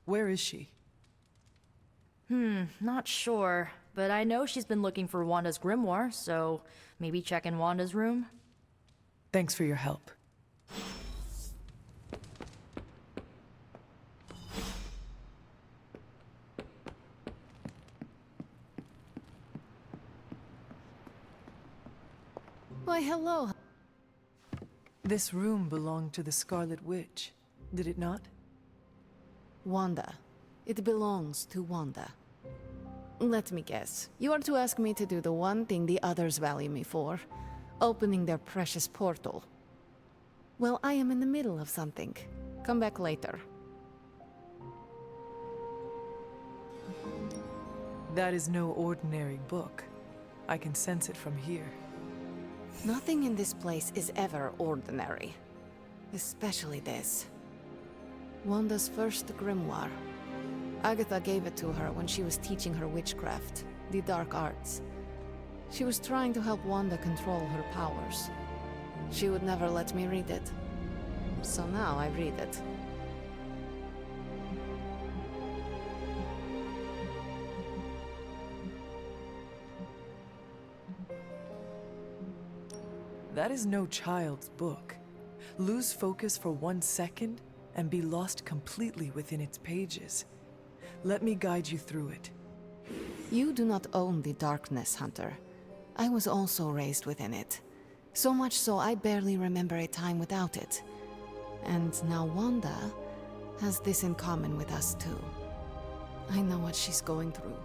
J: Where is she?
M: Not sure. But I know she's been looking for Wanda's grimoire, so maybe check in Wanda's room?
J: Thanks for your help.
H: Why, hello.
J: This room belonged to the Scarlet Witch, did it not?
H: Wanda. It belongs to Wanda. Let me guess. You are to ask me to do the one thing the others value me for. Opening their precious portal. Well, I am in the middle of something. Come back later.
J: That is no ordinary book. I can sense it from here.
H: Nothing in this place is ever ordinary. Especially this. Wanda's first grimoire. Agatha gave it to her when she was teaching her witchcraft, the dark arts. She was trying to help Wanda control her powers. She would never let me read it. So now I read it.
J: That is no child's book. Lose focus for 1 second and be lost completely within its pages. Let me guide you through it.
H: You do not own the darkness, Hunter. I was also raised within it. So much so I barely remember a time without it. And now Wanda has this in common with us too. I know what she's going through.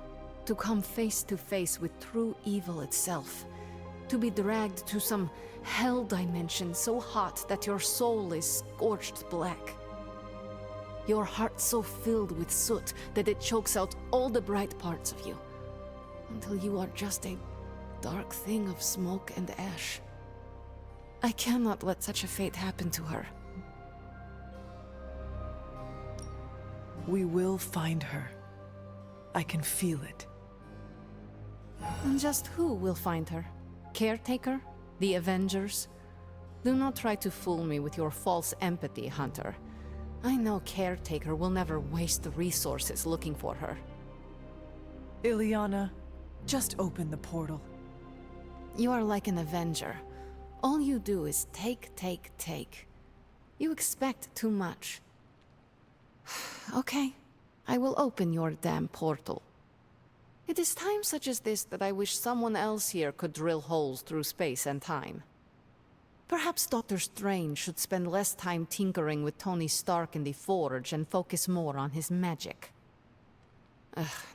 H: To come face to face with true evil itself. To be dragged to some hell dimension so hot that your soul is scorched black. Your heart so filled with soot that it chokes out all the bright parts of you. Until you are just a dark thing of smoke and ash. I cannot let such a fate happen to her.
J: We will find her. I can feel it.
Q: And just who will find her? Caretaker? The Avengers? Do not try to fool me with your false empathy, Hunter. I know Caretaker will never waste the resources looking for her.
J: Ileana, just open the portal.
Q: You are like an Avenger. All you do is take, take, take. You expect too much. Okay, I will open your damn portal. It is times such as this that I wish someone else here could drill holes through space and time. Perhaps Doctor Strange should spend less time tinkering with Tony Stark in the Forge and focus more on his magic.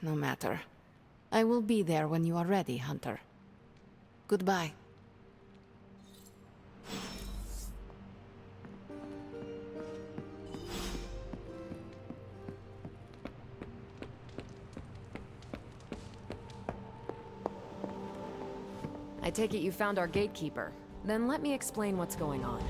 Q: No matter. I will be there when you are ready, Hunter. Goodbye.
H: I take it you found our gatekeeper. Then let me explain what's going on.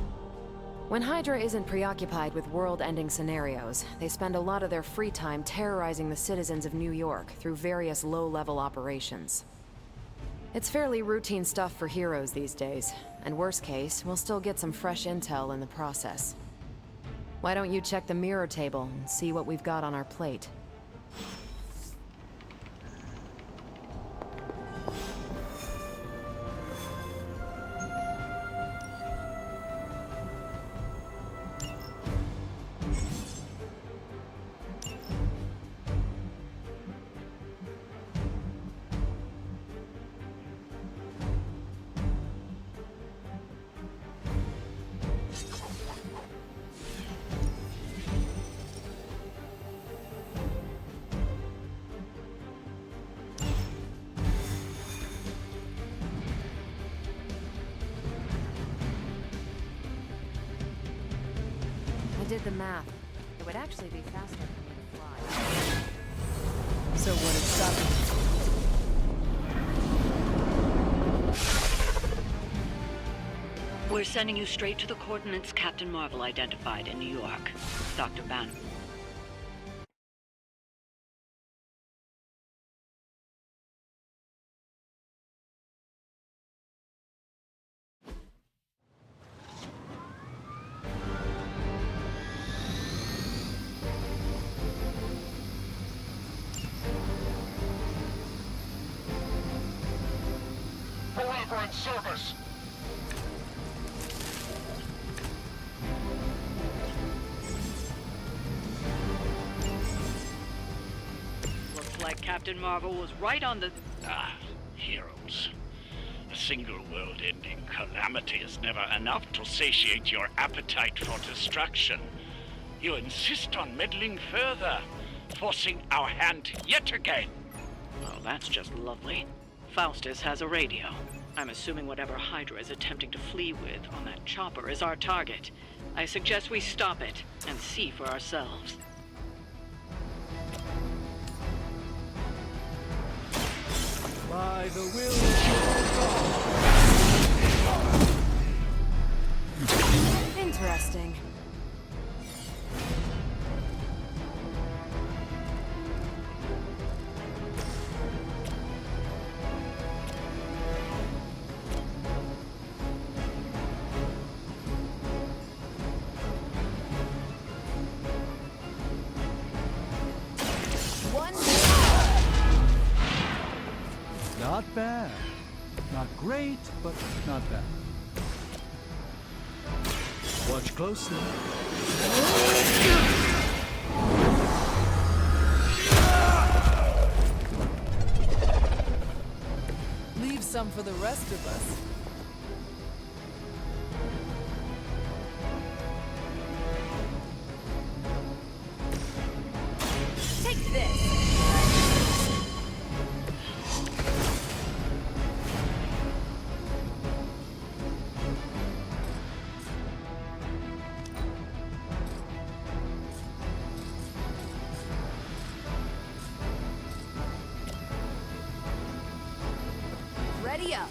H: When Hydra isn't preoccupied with world-ending scenarios, they spend a lot of their free time terrorizing the citizens of New York through various low-level operations. It's fairly routine stuff for heroes these days, and worst case, we'll still get some fresh intel in the process. Why don't you check the mirror table and see what we've got on our plate? I did the math. It would actually be faster for me to fly.
J: So what is stopping
R: you? We're sending you straight to the coordinates Captain Marvel identified in New York. Dr. Banner.
K: Service.
R: Looks like Captain Marvel was right on the...
I: Heroes. A single world-ending calamity is never enough to satiate your appetite for destruction. You insist on meddling further, forcing our hand yet again.
R: Oh, that's just lovely. Faustus has a radio. I'm assuming whatever Hydra is attempting to flee with on that chopper is our target. I suggest we stop it and see for ourselves.
O: By the will of God.
H: Interesting.
O: Not bad. Not great, but not bad. Watch closely.
J: Leave some for the rest of us.
G: Take this! Ready up.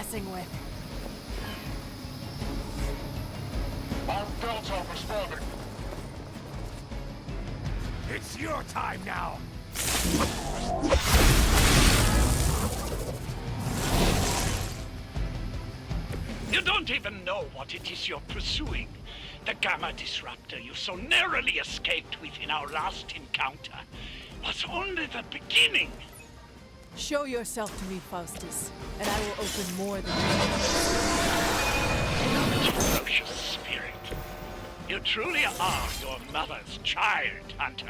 G: messing with.
K: Our belts are responding.
I: It's your time now! You don't even know what it is you're pursuing. The Gamma Disruptor you so narrowly escaped with in our last encounter was only the beginning.
S: Show yourself to me, Faustus, and I will open more than
I: Ferocious spirit. You truly are your mother's child, Hunter.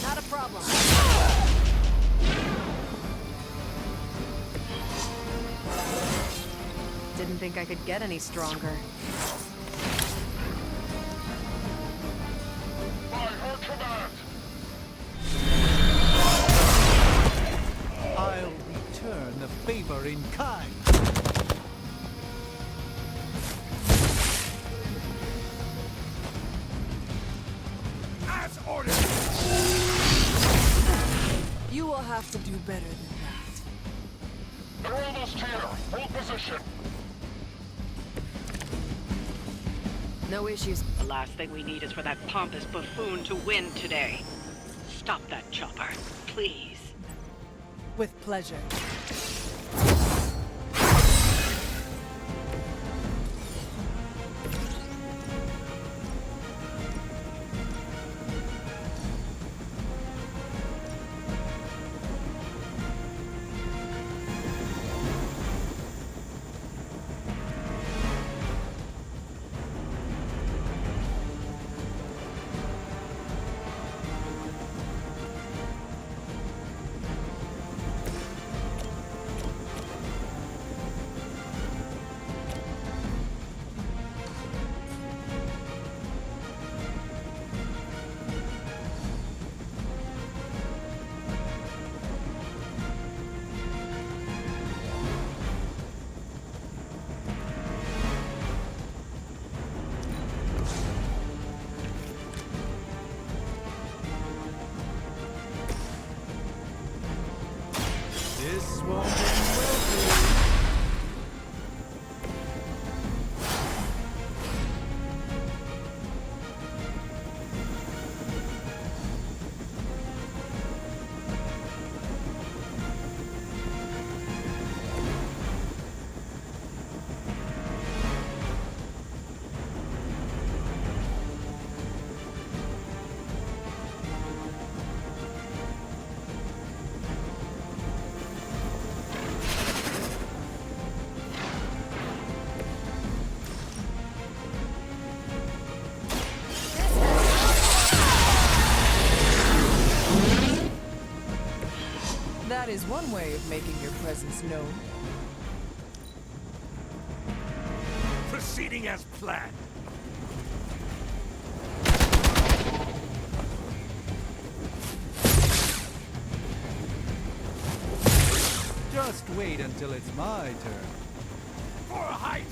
G: Not a problem.
H: Didn't think I could get any stronger.
K: By her command.
O: I'll return the favor in kind.
I: As ordered!
S: You will have to do better than that.
K: They're almost here. Hold position.
H: No issues.
R: The last thing we need is for that pompous buffoon to win today. Stop that chopper, please.
S: With pleasure.
O: This won't end well for you.
J: That is one way of making your presence known.
I: Proceeding as planned.
O: Just wait until it's my turn.
I: For a height!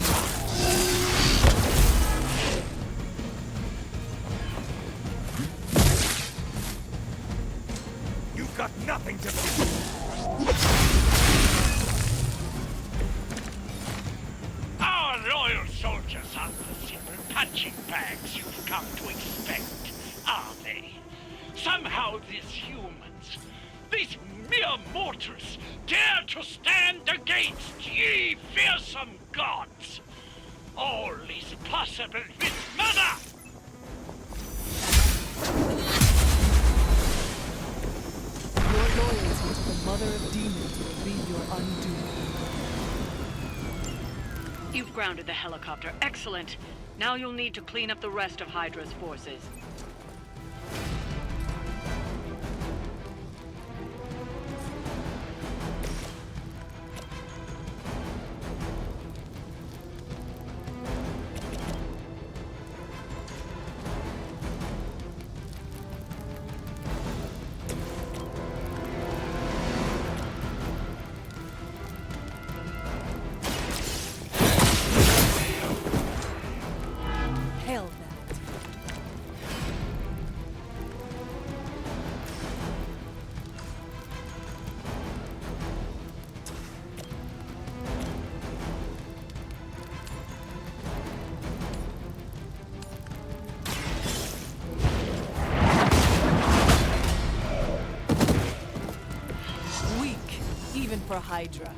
I: You
K: You've got nothing to fear.
I: Our loyal soldiers aren't the simple punching bags you've come to expect, are they? Somehow these humans, these mere mortals, dare to stand against ye fearsome gods. All is possible with Mother!
S: Your loyalty to the Mother of Demons will be your undoing.
R: You've grounded the helicopter. Excellent. Now you'll need to clean up the rest of Hydra's forces.
S: Hell that. Weak, even for Hydra.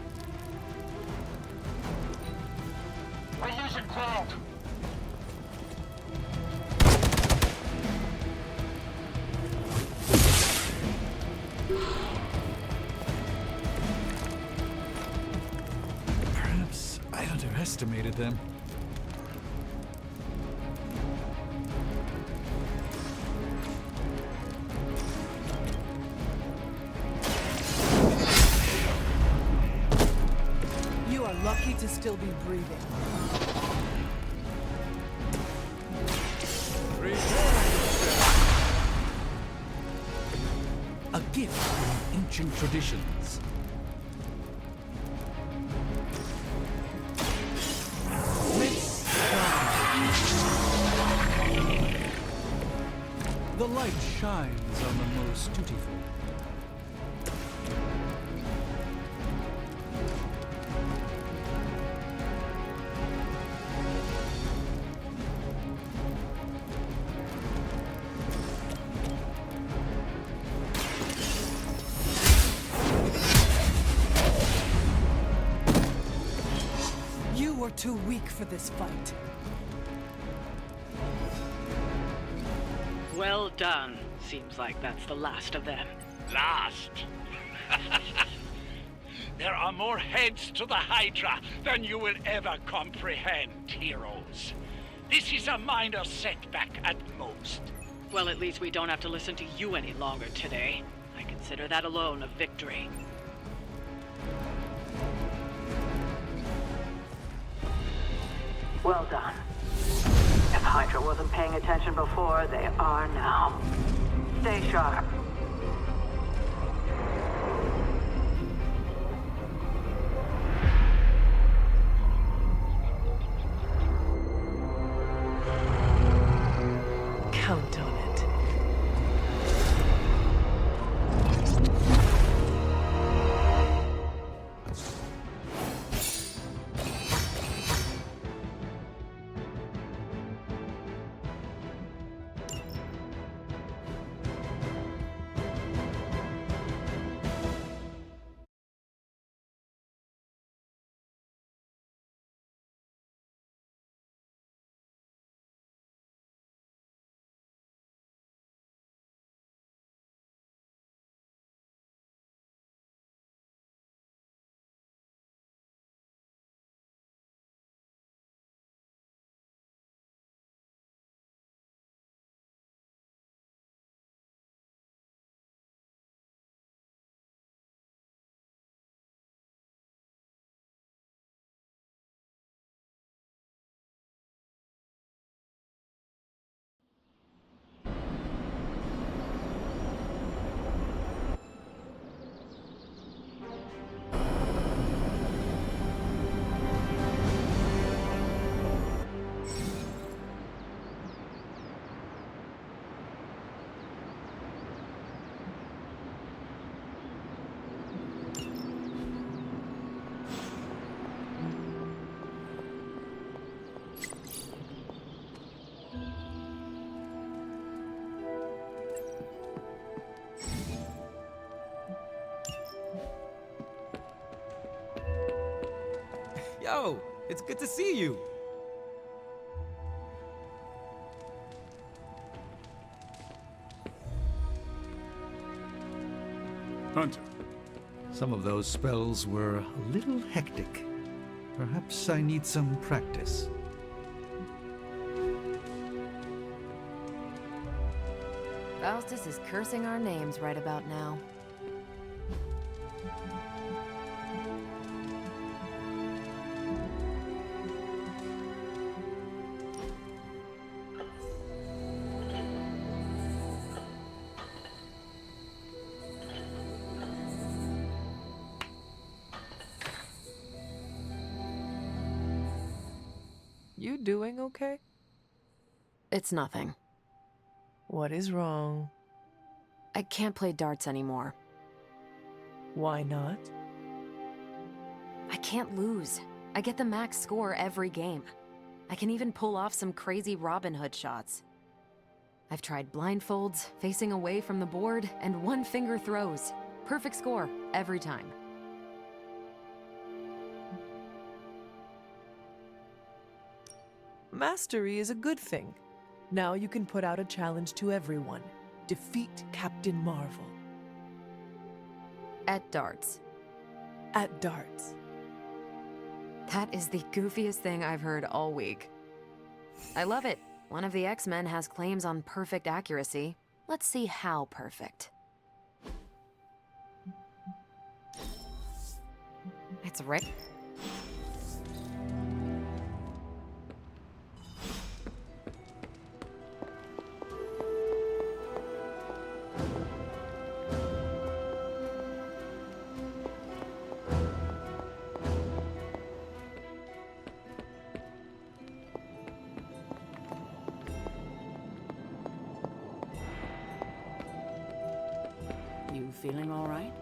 K: We're losing ground.
O: Perhaps I underestimated them.
S: You are lucky to still be breathing.
O: A gift from ancient traditions. The light shines on the most dutiful.
S: You were too weak for this fight.
R: Well done. Seems like that's the last of them.
I: Last? There are more heads to the Hydra than you will ever comprehend, heroes. This is a minor setback at most.
R: Well, at least we don't have to listen to you any longer today. I consider that alone a victory.
T: Well done. If Hydra wasn't paying attention before, they are now. Stay sharp.
J: Count on it.
L: Yo, it's good to see you.
D: Hunter.
O: Some of those spells were a little hectic. Perhaps I need some practice.
H: Faustus is cursing our names right about now.
J: You doing okay?
H: It's nothing.
J: What is wrong?
H: I can't play darts anymore.
J: Why not?
H: I can't lose. I get the max score every game. I can even pull off some crazy Robin Hood shots. I've tried blindfolds, facing away from the board, and one-finger throws. Perfect score, every time.
J: Mastery is a good thing. Now you can put out a challenge to everyone. Defeat Captain Marvel.
H: At darts.
J: At darts.
H: That is the goofiest thing I've heard all week. I love it. One of the X-Men has claims on perfect accuracy. Let's see how perfect. It's right.
A: You feeling all right?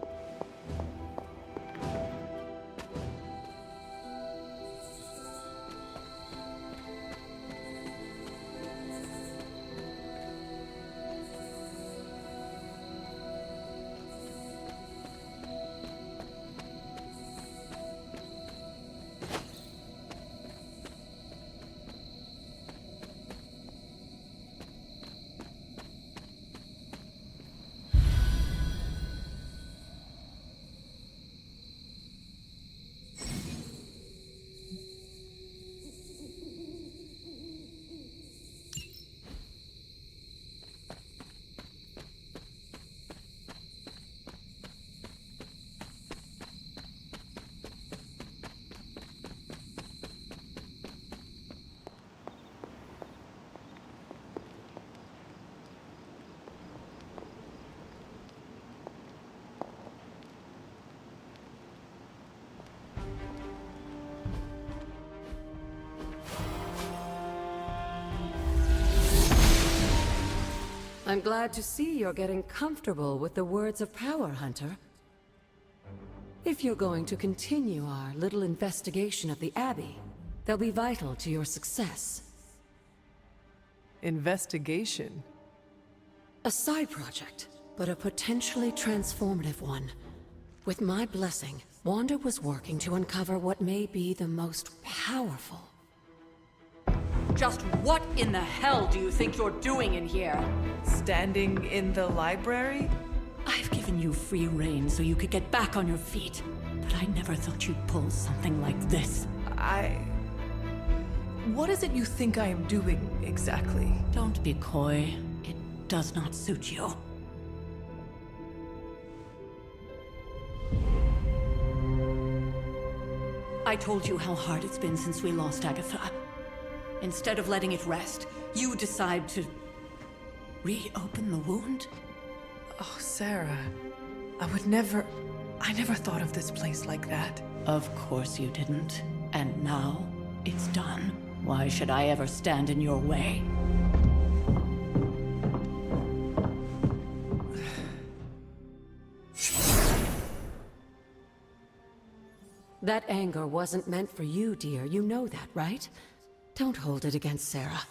P: I'm glad to see you're getting comfortable with the words of power, Hunter. If you're going to continue our little investigation of the Abbey, they'll be vital to your success.
J: Investigation?
P: A side project, but a potentially transformative one. With my blessing, Wanda was working to uncover what may be the most powerful.
A: Just what in the hell do you think you're doing in here?
J: Standing in the library?
A: I've given you free rein so you could get back on your feet, but I never thought you'd pull something like this.
J: What is it you think I am doing, exactly?
A: Don't be coy. It does not suit you. I told you how hard it's been since we lost Agatha. Instead of letting it rest, you decide to reopen the wound?
J: Oh, Sarah. I never thought of this place like that.
A: Of course you didn't. And now, it's done. Why should I ever stand in your way?
P: That anger wasn't meant for you, dear. You know that, right? Don't hold it against Sarah.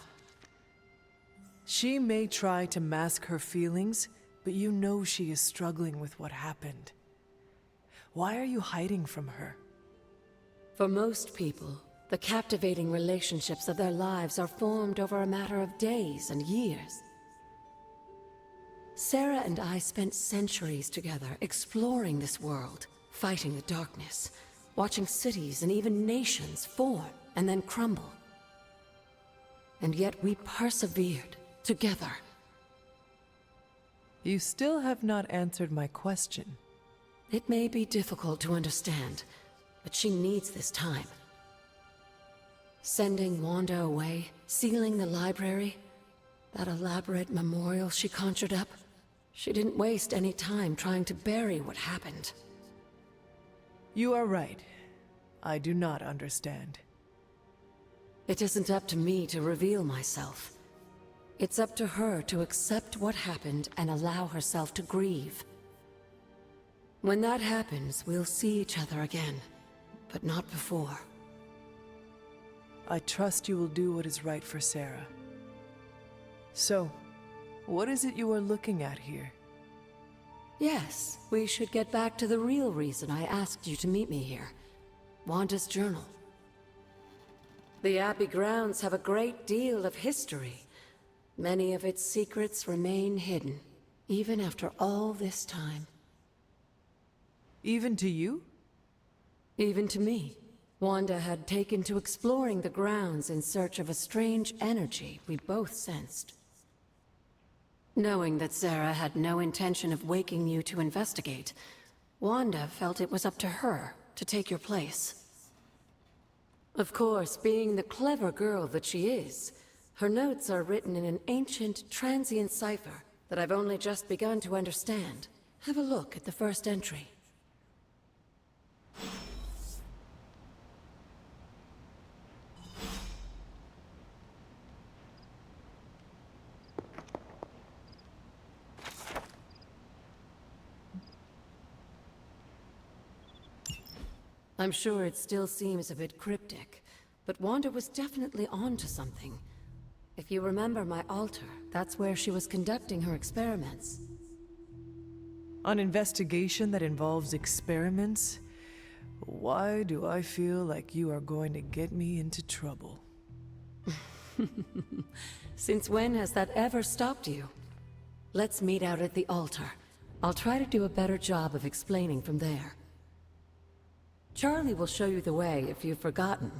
J: She may try to mask her feelings, but you know she is struggling with what happened. Why are you hiding from her?
P: For most people, the captivating relationships of their lives are formed over a matter of days and years. Sarah and I spent centuries together exploring this world, fighting the darkness, watching cities and even nations form and then crumble. And yet we persevered together.
J: You still have not answered my question.
P: It may be difficult to understand, but she needs this time. Sending Wanda away, sealing the library, that elaborate memorial she conjured up, she didn't waste any time trying to bury what happened.
J: You are right. I do not understand.
P: It isn't up to me to reveal myself. It's up to her to accept what happened and allow herself to grieve. When that happens, we'll see each other again, but not before.
J: I trust you will do what is right for Sarah. So, what is it you are looking at here?
P: Yes, we should get back to the real reason I asked you to meet me here. Wanda's journal. The Abbey grounds have a great deal of history. Many of its secrets remain hidden, even after all this time.
J: Even to you?
P: Even to me. Wanda had taken to exploring the grounds in search of a strange energy we both sensed. Knowing that Sarah had no intention of waking you to investigate, Wanda felt it was up to her to take your place. Of course, being the clever girl that she is, her notes are written in an ancient, transient cipher that I've only just begun to understand. Have a look at the first entry. I'm sure it still seems a bit cryptic, but Wanda was definitely onto something. If you remember my altar, that's where she was conducting her experiments.
J: An investigation that involves experiments? Why do I feel like you are going to get me into trouble?
P: Since when has that ever stopped you? Let's meet out at the altar. I'll try to do a better job of explaining from there. Charlie will show you the way if you've forgotten.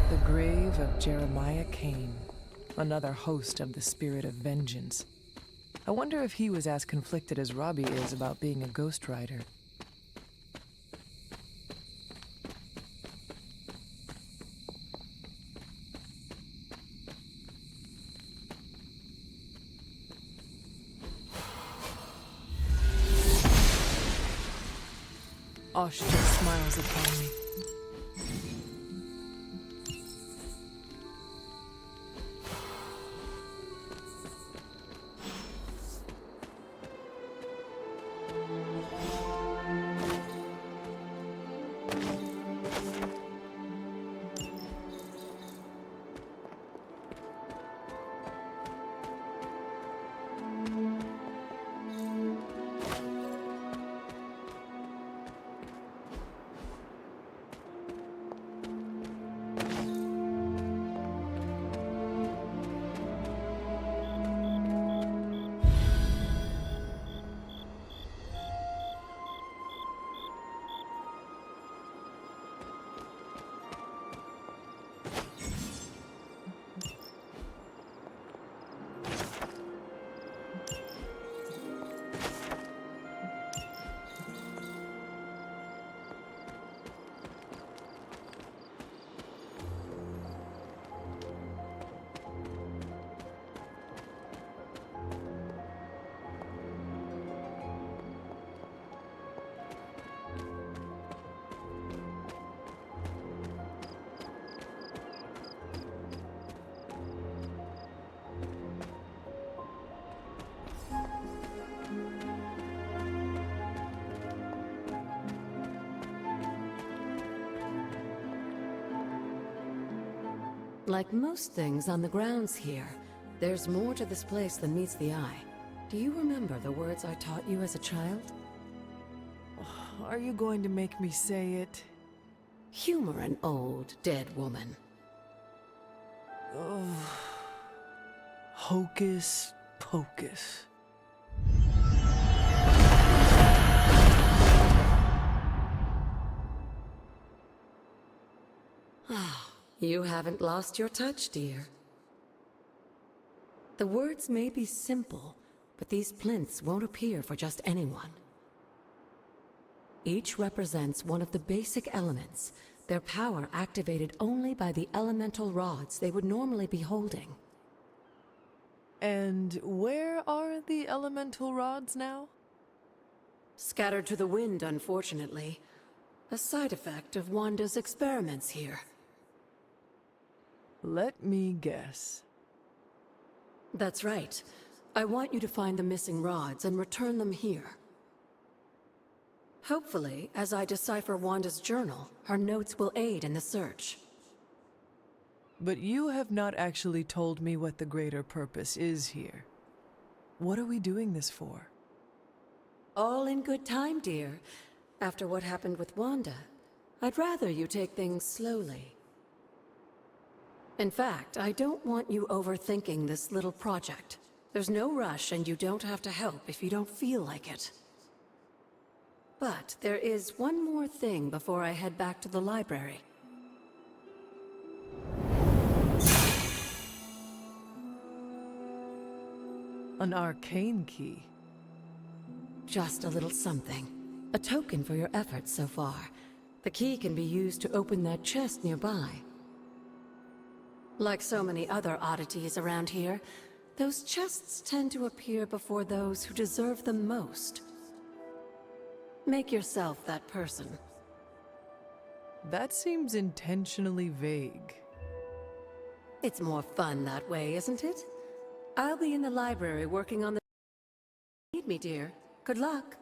J: The grave of Jeremiah Kane, another host of the Spirit of Vengeance. I wonder if he was as conflicted as Robbie is about being a Ghost Rider. Osh just smiles upon me.
P: Like most things on the grounds here, there's more to this place than meets the eye. Do you remember the words I taught you as a child?
J: Are you going to make me say it?
P: Humor an old, dead woman.
J: Ugh. Hocus pocus.
P: You haven't lost your touch, dear. The words may be simple, but these plinths won't appear for just anyone. Each represents one of the basic elements, their power activated only by the elemental rods they would normally be holding.
J: And where are the elemental rods now?
P: Scattered to the wind, unfortunately. A side effect of Wanda's experiments here.
J: Let me guess.
P: That's right. I want you to find the missing rods and return them here. Hopefully, as I decipher Wanda's journal, her notes will aid in the search.
J: But you have not actually told me what the greater purpose is here. What are we doing this for?
P: All in good time, dear. After what happened with Wanda, I'd rather you take things slowly. In fact, I don't want you overthinking this little project. There's no rush, and you don't have to help if you don't feel like it. But there is one more thing before I head back to the library.
J: An arcane key.
P: Just a little something. A token for your efforts so far. The key can be used to open that chest nearby. Like so many other oddities around here, those chests tend to appear before those who deserve them most. Make yourself that person.
J: That seems intentionally vague.
P: It's more fun that way, isn't it? I'll be in the library working on the... Need me, dear. Good luck.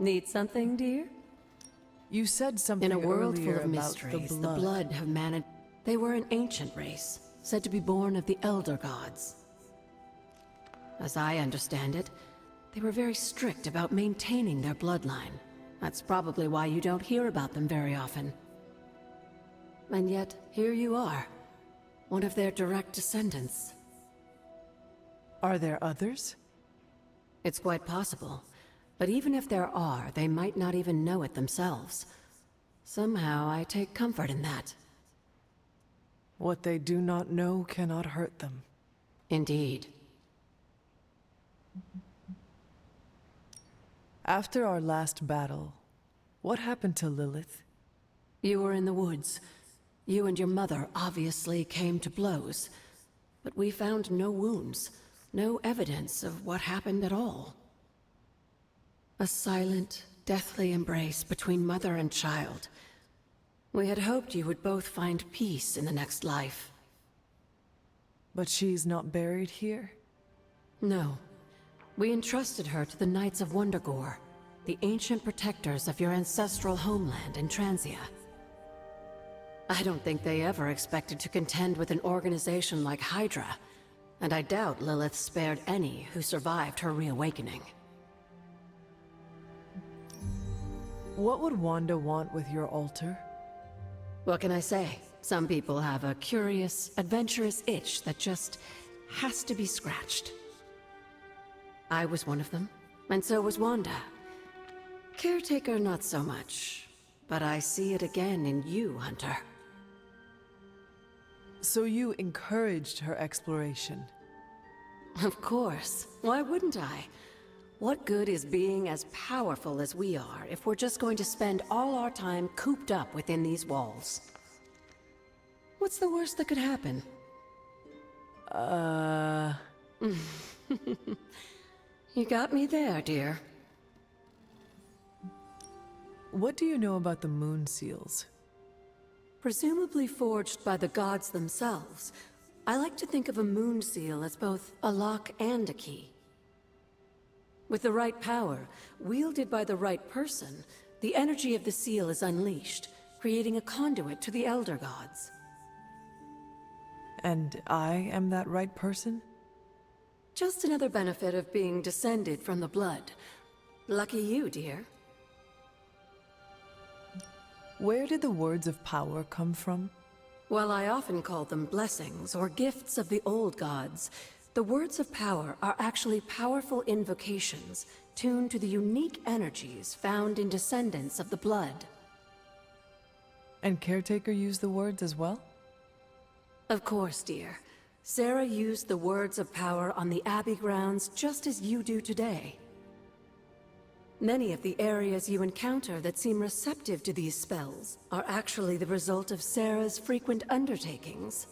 P: Need something, dear?
J: You said something
P: In a world full
J: earlier
P: of
J: about
P: mysteries,
J: the
P: the blood have managed. They were an ancient race, said to be born of the Elder Gods. As I understand it, they were very strict about maintaining their bloodline. That's probably why you don't hear about them very often. And yet, here you are, one of their direct descendants.
J: Are there others?
P: It's quite possible. But even if there are, they might not even know it themselves. Somehow, I take comfort in that.
J: What they do not know cannot hurt them.
P: Indeed.
J: After our last battle, what happened to Lilith?
P: You were in the woods. You and your mother obviously came to blows. But we found no wounds, no evidence of what happened at all. A silent, deathly embrace between mother and child. We had hoped you would both find peace in the next life.
J: But she's not buried here?
P: No. We entrusted her to the Knights of Wondergore, the ancient protectors of your ancestral homeland in Transia. I don't think they ever expected to contend with an organization like Hydra, and I doubt Lilith spared any who survived her reawakening.
J: What would Wanda want with your altar?
P: What can I say? Some people have a curious, adventurous itch that just has to be scratched. I was one of them, and so was Wanda. Caretaker, not so much, but I see it again in you, Hunter.
J: So you encouraged her exploration?
P: Of course. Why wouldn't I? What good is being as powerful as we are if we're just going to spend all our time cooped up within these walls? What's the worst that could happen? You got me there, dear.
J: What do you know about the moon seals?
P: Presumably forged by the gods themselves, I like to think of a moon seal as both a lock and a key. With the right power, wielded by the right person, the energy of the seal is unleashed, creating a conduit to the Elder Gods.
J: And I am that right person?
P: Just another benefit of being descended from the blood. Lucky you, dear.
J: Where did the words of power come from?
P: While I often call them blessings or gifts of the old gods, the words of power are actually powerful invocations tuned to the unique energies found in descendants of the blood.
J: And Caretaker used the words as well?
P: Of course, dear. Sarah used the words of power on the Abbey grounds just as you do today. Many of the areas you encounter that seem receptive to these spells are actually the result of Sarah's frequent undertakings.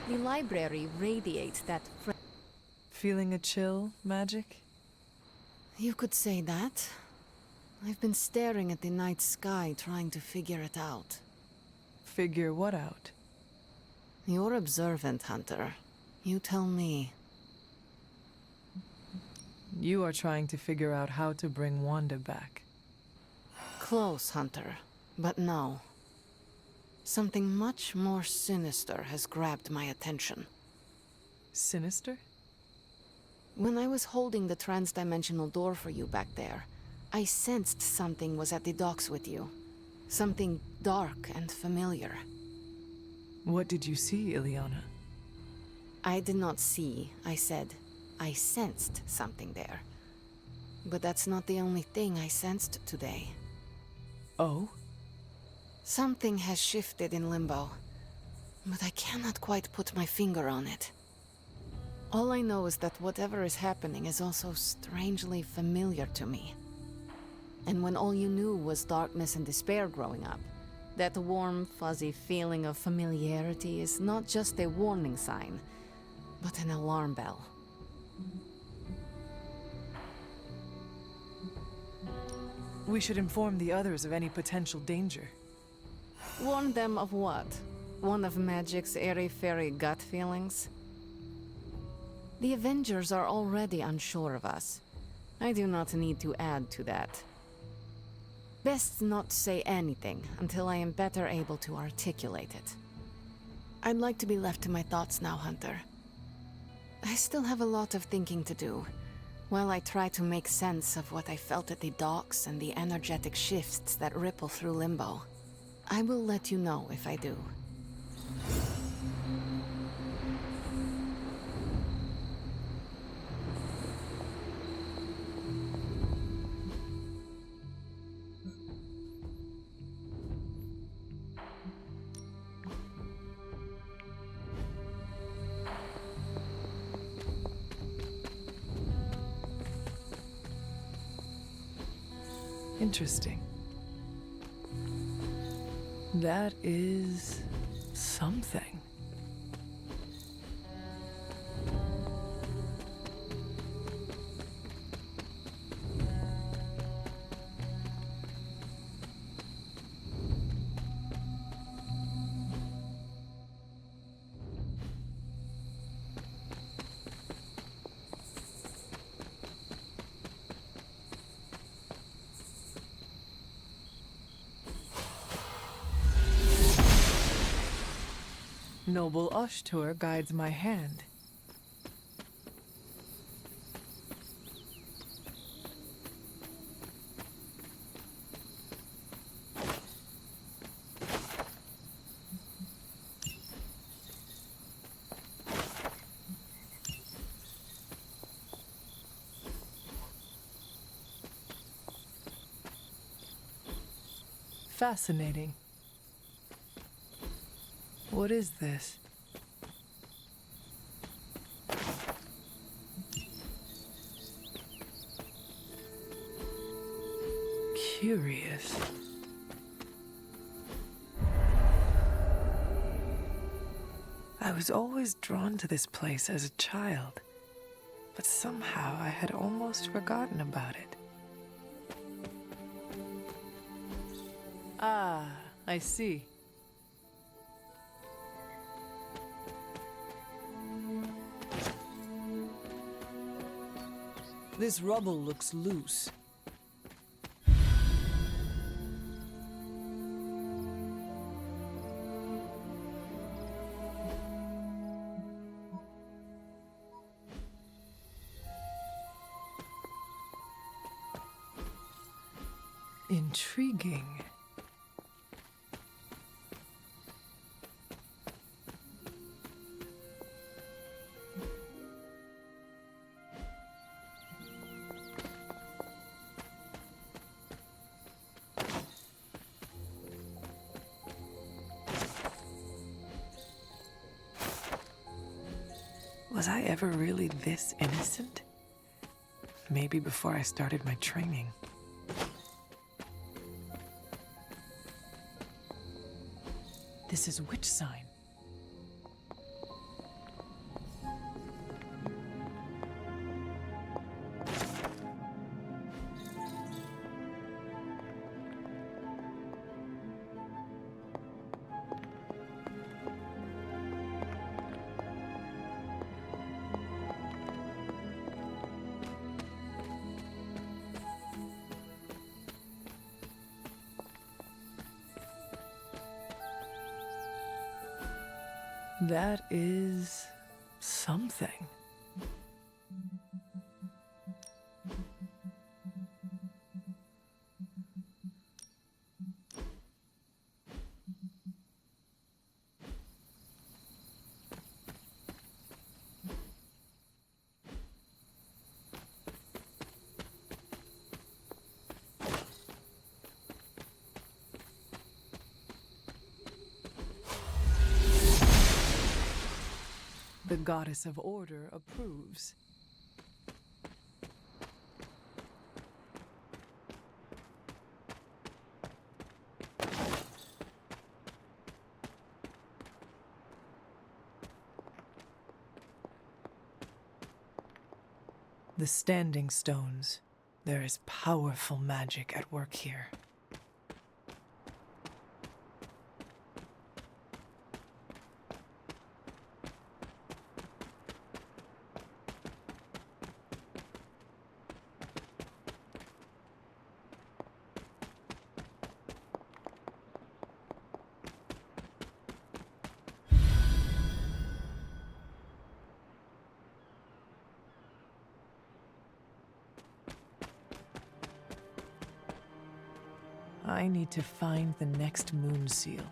Q: The library radiates that
J: Feeling a chill, Magic?
Q: You could say that. I've been staring at the night sky trying to figure it out.
J: Figure what out?
Q: You're observant, Hunter. You tell me.
J: You are trying to figure out how to bring Wanda back.
Q: Close, Hunter. But no. Something much more sinister has grabbed my attention.
J: Sinister?
Q: When I was holding the transdimensional door for you back there, I sensed something was at the docks with you. Something dark and familiar.
J: What did you see, Ileana?
Q: I did not see, I said. I sensed something there. But that's not the only thing I sensed today.
J: Oh?
Q: Something has shifted in Limbo, but I cannot quite put my finger on it. All I know is that whatever is happening is also strangely familiar to me. And when all you knew was darkness and despair growing up, that warm, fuzzy feeling of familiarity is not just a warning sign, but an alarm bell.
J: We should inform the others of any potential danger.
Q: Warn them of what? One of magic's airy-fairy gut feelings? The Avengers are already unsure of us. I do not need to add to that. Best not say anything until I am better able to articulate it. I'd like to be left to my thoughts now, Hunter. I still have a lot of thinking to do, while I try to make sense of what I felt at the docks and the energetic shifts that ripple through Limbo. I will let you know if I do.
J: Interesting. That is something. Noble Ushtur guides my hand. Fascinating. What is this? Curious. I was always drawn to this place as a child, but somehow I had almost forgotten about it. Ah, I see.
S: This rubble looks loose.
J: Intriguing. Was I ever really this innocent? Maybe before I started my training. This is witch sign. That is something. The goddess of order approves. The Standing Stones. There is powerful magic at work here. I need to find the next moon seal.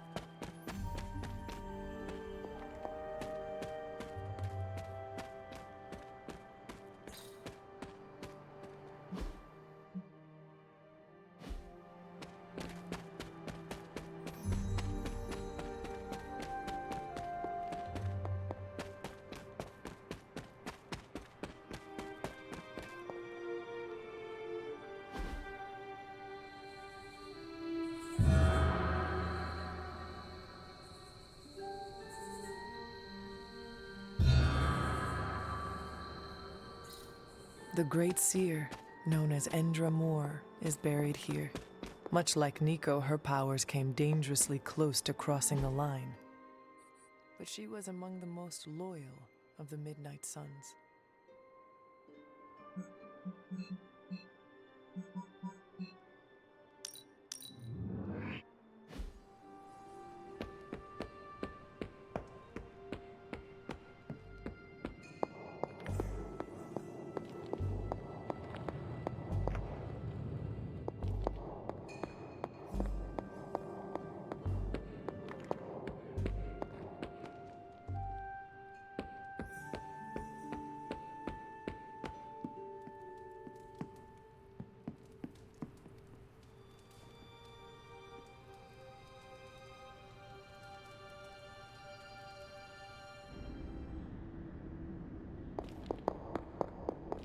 J: The Great Seer, known as Endra Moore, is buried here. Much like Nico, her powers came dangerously close to crossing the line. But she was among the most loyal of the Midnight Suns.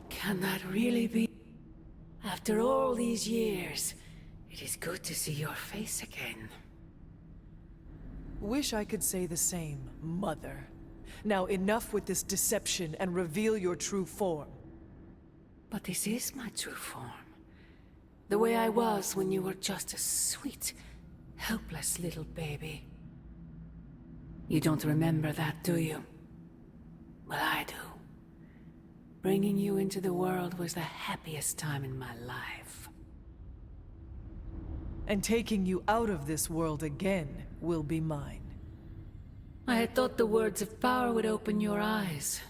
P: Can that really be? After all these years, it is good to see your face again.
J: Wish I could say the same, Mother. Now enough with this deception and reveal your true form.
P: But this is my true form. The way I was when you were just a sweet, helpless little baby. You don't remember that, do you? Well, I do. Bringing you into the world was the happiest time in my life.
J: And taking you out of this world again will be mine.
P: I had thought the words of power would open your eyes.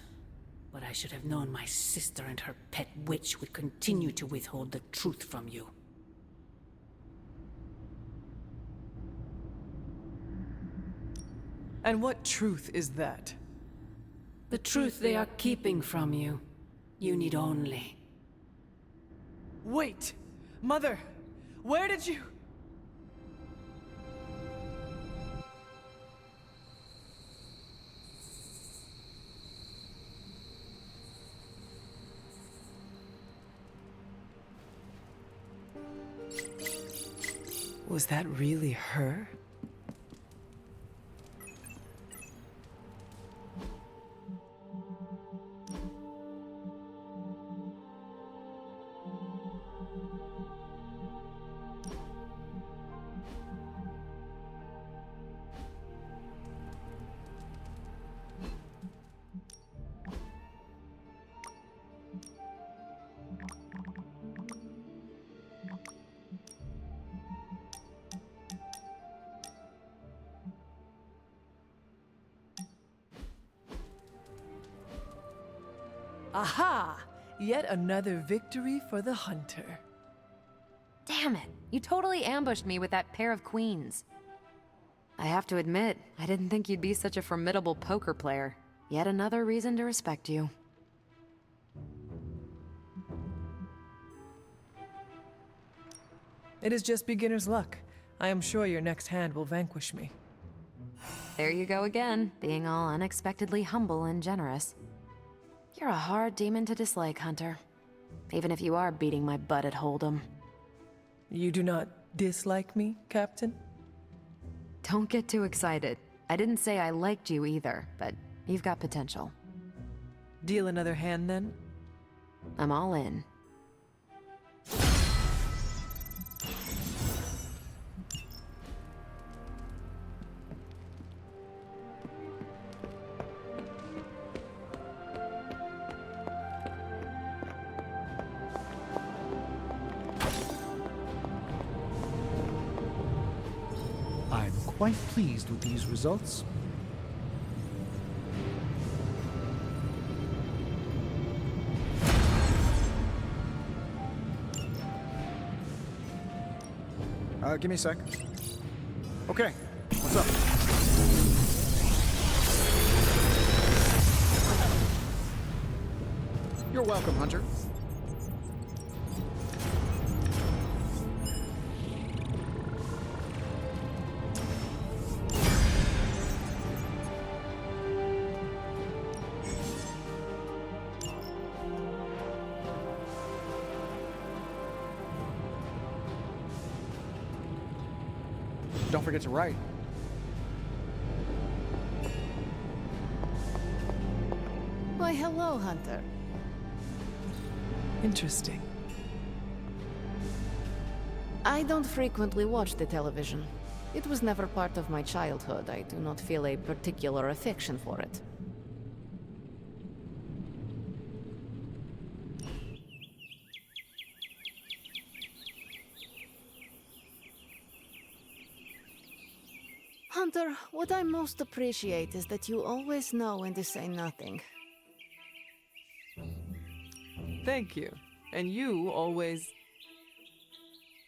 P: But I should have known my sister and her pet witch would continue to withhold the truth from you.
J: And what truth is that?
P: The truth they are keeping from you. You need only...
J: Wait! Mother! Where did you... Was that really her? Aha! Yet another victory for the hunter.
H: Damn it! You totally ambushed me with that pair of queens. I have to admit, I didn't think you'd be such a formidable poker player. Yet another reason to respect you.
J: It is just beginner's luck. I am sure your next hand will vanquish me.
H: There you go again, being all unexpectedly humble and generous. You're a hard demon to dislike, Hunter. Even if you are beating my butt at Hold'em.
J: You do not dislike me, Captain?
H: Don't get too excited. I didn't say I liked you either, but you've got potential.
J: Deal another hand, then?
H: I'm all in.
O: I'm quite pleased with these results.
C: Give me a sec. Okay, what's up? You're welcome, Hunter. Don't forget to write.
Q: Why, hello, Hunter.
J: Interesting.
Q: I don't frequently watch the television. It was never part of my childhood. I do not feel a particular affection for it. Hunter, what I most appreciate is that you always know when to say nothing.
J: Thank you. And you always...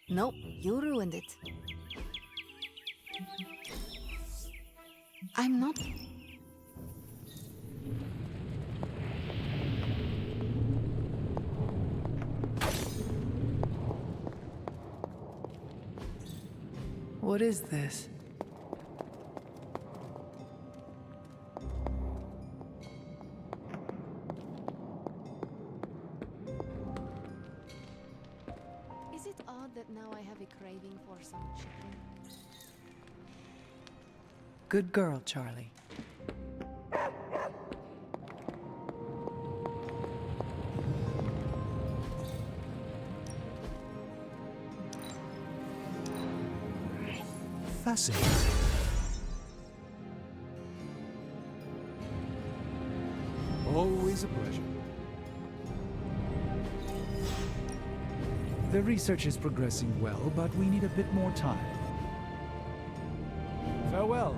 Q: Nope, you ruined it. I'm not...
J: What is this?
Q: Is it odd that now I have a craving for some chicken?
J: Good girl, Charlie.
O: Fascinating. Always a pleasure. The research is progressing well, but we need a bit more time. Farewell.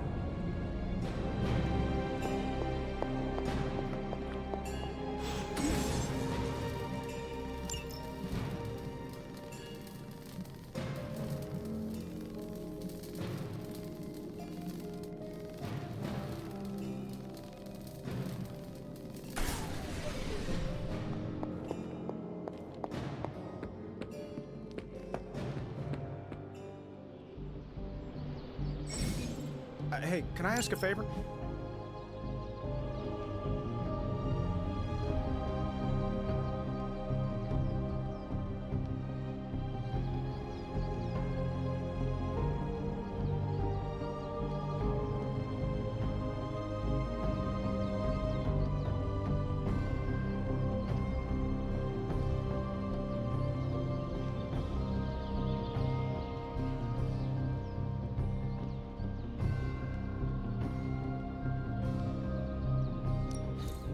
C: Hey, can I ask a favor?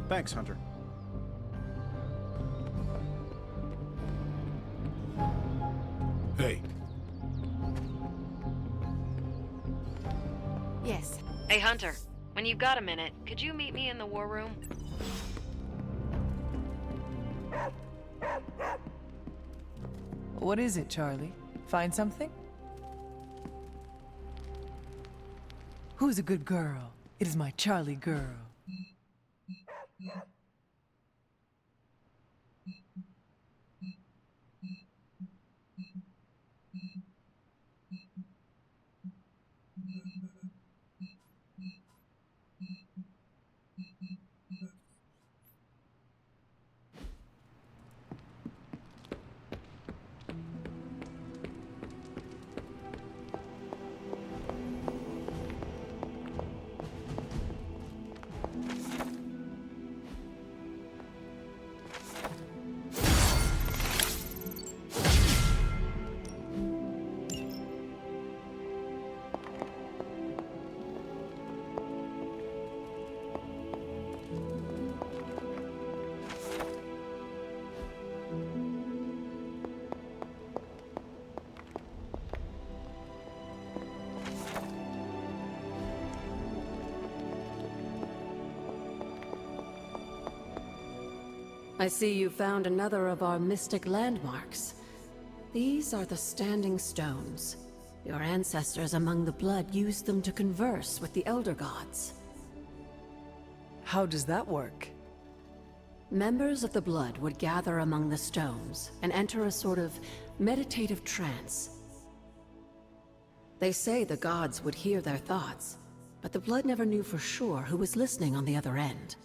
C: Thanks, Hunter.
D: Hey.
Q: Yes.
H: Hey, Hunter. When you've got a minute, could you meet me in the war room?
J: What is it, Charlie? Find something? Who's a good girl? It is my Charlie girl.
P: I see you found another of our mystic landmarks. These are the Standing Stones. Your ancestors among the Blood used them to converse with the Elder Gods.
J: How does that work?
P: Members of the Blood would gather among the stones and enter a sort of meditative trance. They say the gods would hear their thoughts, but the Blood never knew for sure who was listening on the other end.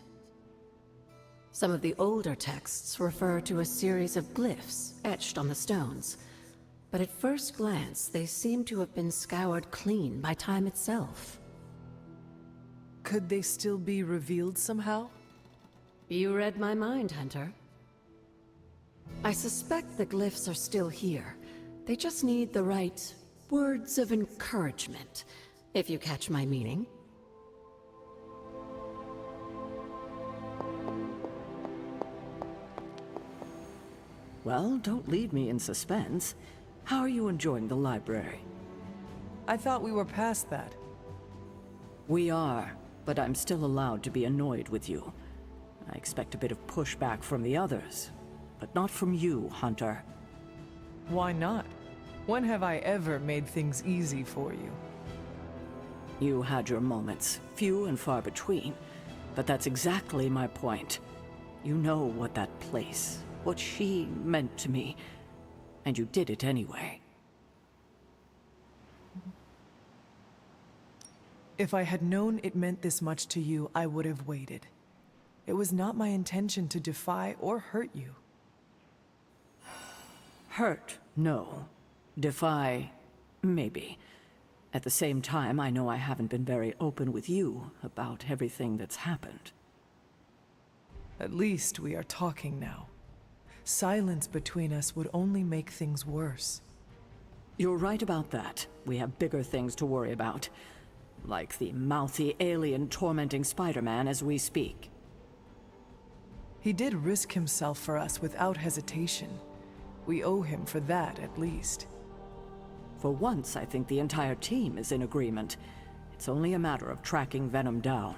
P: Some of the older texts refer to a series of glyphs etched on the stones, but at first glance they seem to have been scoured clean by time itself.
J: Could they still be revealed somehow?
P: You read my mind, Hunter. I suspect the glyphs are still here. They just need the right words of encouragement, if you catch my meaning.
A: Well, don't leave me in suspense. How are you enjoying the library?
J: I thought we were past that.
A: We are, but I'm still allowed to be annoyed with you. I expect a bit of pushback from the others, but not from you, Hunter.
J: Why not? When have I ever made things easy for you?
A: You had your moments, few and far between, but that's exactly my point. You know what that place, what she meant to me, and you did it anyway.
J: If I had known it meant this much to you, I would have waited. It was not my intention to defy or hurt you.
A: Hurt, no. Defy, maybe. At the same time, I know I haven't been very open with you about everything that's happened.
J: At least we are talking now. Silence between us would only make things worse.
A: You're right about that. We have bigger things to worry about. Like the mouthy alien tormenting Spider-Man as we speak.
J: He did risk himself for us without hesitation. We owe him for that, at least.
A: For once, I think the entire team is in agreement. It's only a matter of tracking Venom down.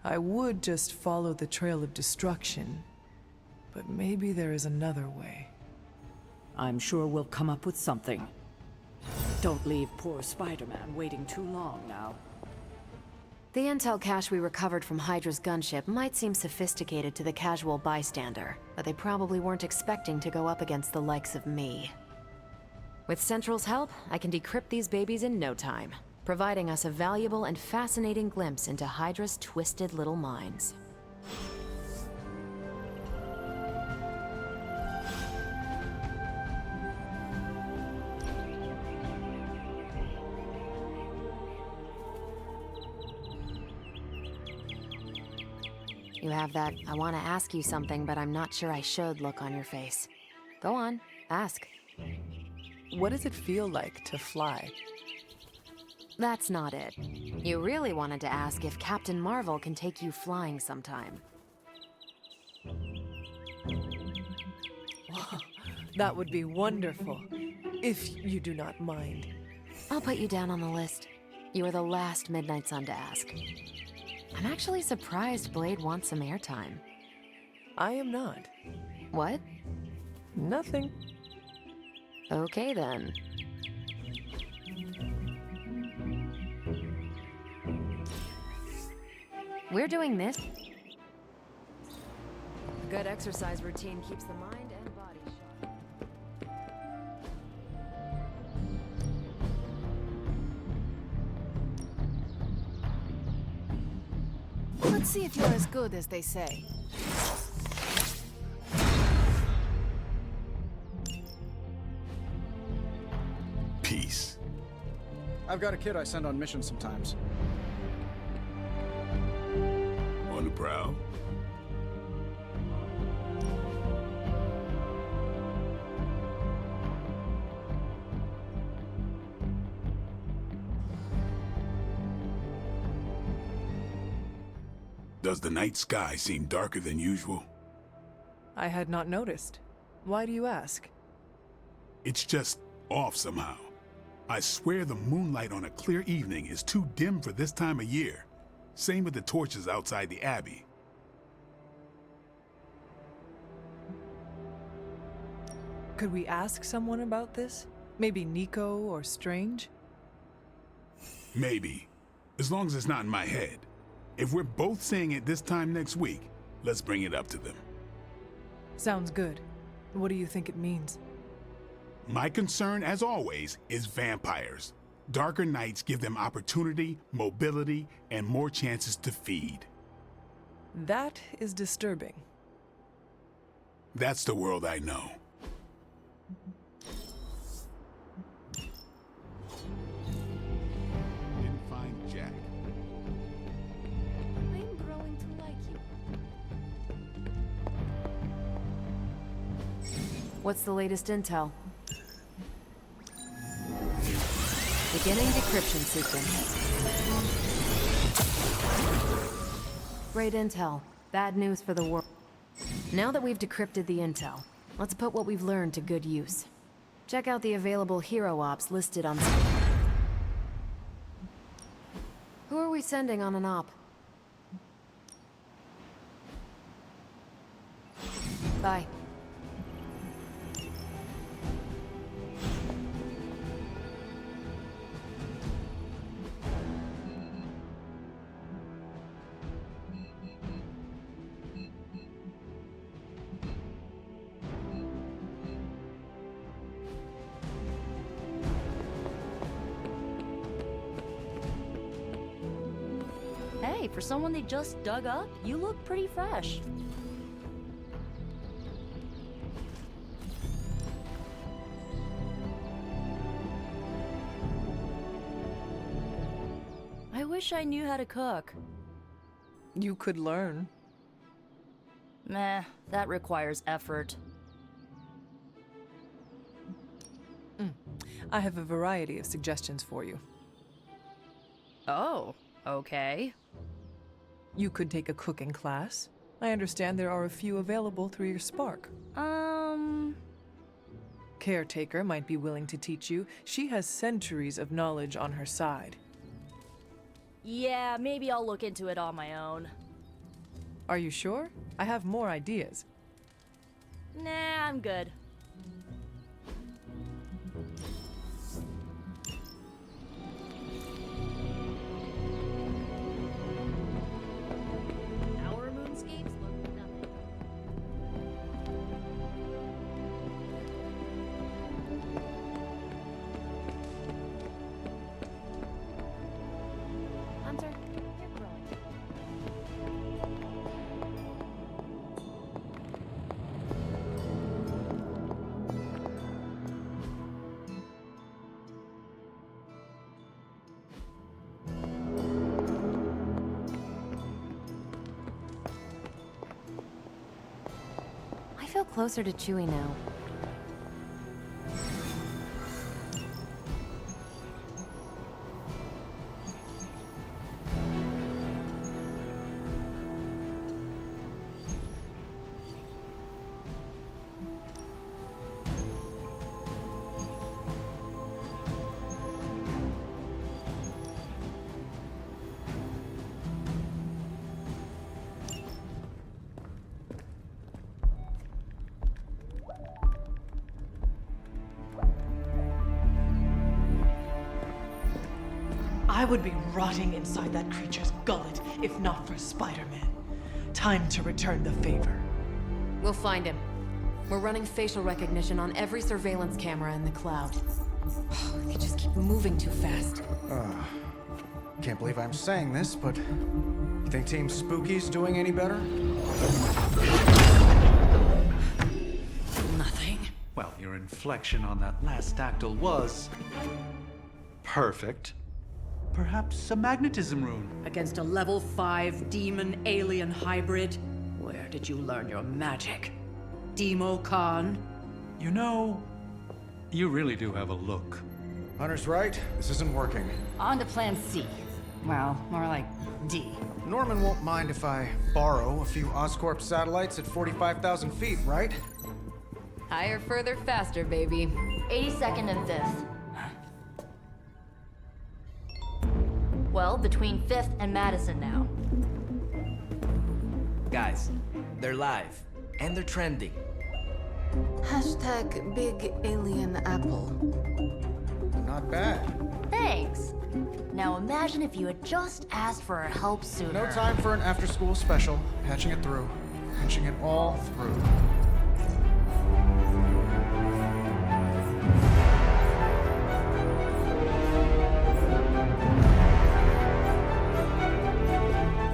J: I would just follow the trail of destruction, but maybe there is another way.
A: I'm sure we'll come up with something. Don't leave poor Spider-Man waiting too long now.
H: The intel cache we recovered from Hydra's gunship might seem sophisticated to the casual bystander, but they probably weren't expecting to go up against the likes of me. With Central's help, I can decrypt these babies in no time, providing us a valuable and fascinating glimpse into Hydra's twisted little minds. You have that I want to ask you something, but I'm not sure I should look on your face. Go on, ask.
J: What does it feel like to fly?
H: That's not it. You really wanted to ask if Captain Marvel can take you flying sometime.
J: That would be wonderful, if you do not mind.
H: I'll put you down on the list. You were the last Midnight Sun to ask. I'm actually surprised Blade wants some airtime.
J: I am not.
H: What?
J: Nothing.
H: Okay then. We're doing this. A good exercise routine keeps the mind and body sharp.
Q: Let's see if you're as good as they say.
D: Peace.
C: I've got a kid I send on missions sometimes.
D: On the prowl? Does the night sky seem darker than usual?
J: I had not noticed. Why do you ask?
D: It's just off somehow. I swear the moonlight on a clear evening is too dim for this time of year. Same with the torches outside the Abbey.
J: Could we ask someone about this? Maybe Nico or Strange?
D: Maybe. As long as it's not in my head. If we're both saying it this time next week, let's bring it up to them.
J: Sounds good. What do you think it means?
D: My concern, as always, is vampires. Darker nights give them opportunity, mobility, and more chances to feed.
J: That is disturbing.
D: That's the world I know. Didn't find Jack.
H: I'm growing to like you. What's the latest intel? Beginning decryption sequence. Great intel. Bad news for the world. Now that we've decrypted the intel, let's put what we've learned to good use. Check out the available hero ops listed on... Who are we sending on an op? Bye.
M: Hey, for someone they just dug up, you look pretty fresh. I wish I knew how to cook.
J: You could learn.
M: Meh, that requires effort.
J: I have a variety of suggestions for you.
M: Oh, okay.
J: You could take a cooking class. I understand there are a few available through your Spark. Caretaker might be willing to teach you. She has centuries of knowledge on her side.
M: Yeah, maybe I'll look into it on my own.
J: Are you sure? I have more ideas.
M: Nah, I'm good. Our moonscapes look nothing.
H: Hunter, you're growing. I feel closer to Chewie now.
B: I would be rotting inside that creature's gullet if not for Spider-Man. Time to return the favor.
H: We'll find him. We're running facial recognition on every surveillance camera in the cloud. They just keep moving too fast.
N: Can't believe I'm saying this, but you think Team Spooky's doing any better?
A: Nothing.
O: Well, your inflection on that last dactyl was perfect. Perhaps a magnetism rune.
A: Against a level 5 demon-alien hybrid? Where did you learn your magic? Demo Khan?
O: You know, you really do have a look.
N: Hunter's right. This isn't working.
M: On to plan C. Well, more like D.
N: Norman won't mind if I borrow a few Oscorp satellites at 45,000 feet, right?
H: Higher, further, faster, baby.
M: 82nd and 5th. Well, between 5th and Madison now.
L: Guys, they're live. And they're trending.
Q: Hashtag big alien apple.
C: Not bad.
M: Thanks. Now imagine if you had just asked for our help sooner.
C: No time for an after-school special. Patching it through. Patching it all through.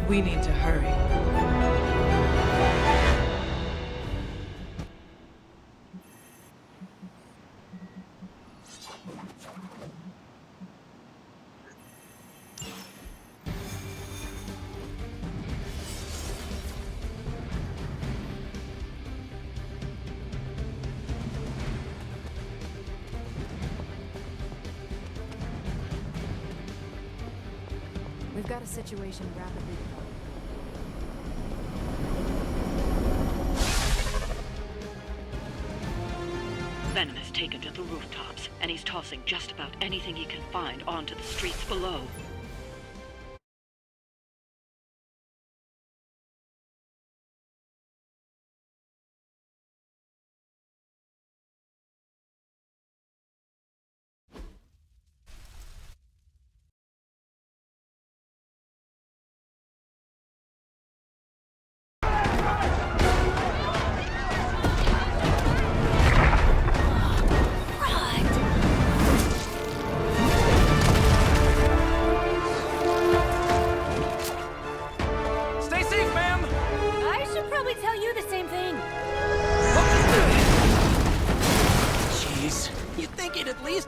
J: We need to hurry.
G: We've got a situation rapidly developing.
R: Venom has taken to the rooftops, and he's tossing just about anything he can find onto the streets below.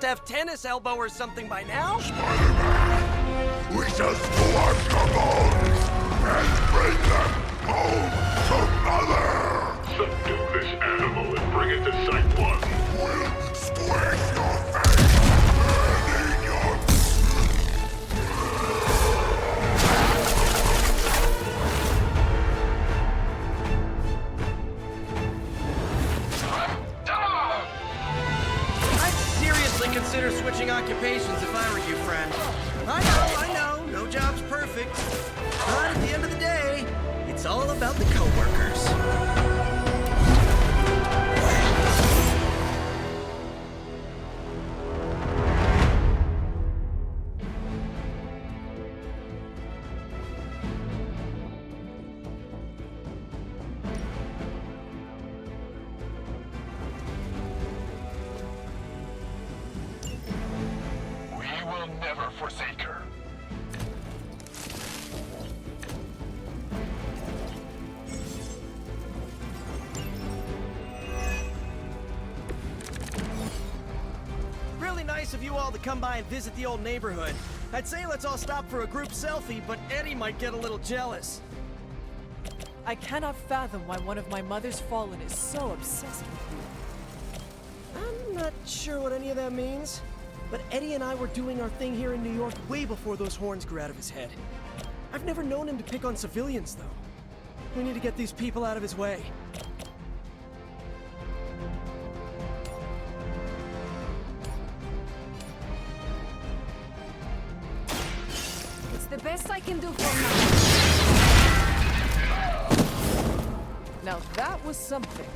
U: Have tennis elbow or something by now?
D: Spider-Man, we just collect the bones and bring them home to Mother!
K: Subdue this animal and bring it to Site 1.
D: We'll squish your face and eat your...
U: Consider switching occupations if I were you, friend. I know, no job's perfect. But at the end of the day, it's all about the coworkers.
K: Never forsake her.
U: Really nice of you all to come by and visit the old neighborhood. I'd say let's all stop for a group selfie, but Eddie might get a little jealous.
S: I cannot fathom why one of my mother's fallen is so obsessed with you.
U: I'm not sure what any of that means. But Eddie and I were doing our thing here in New York way before those horns grew out of his head. I've never known him to pick on civilians, though. We need to get these people out of his way.
P: It's the best I can do for
S: now. Now that was something.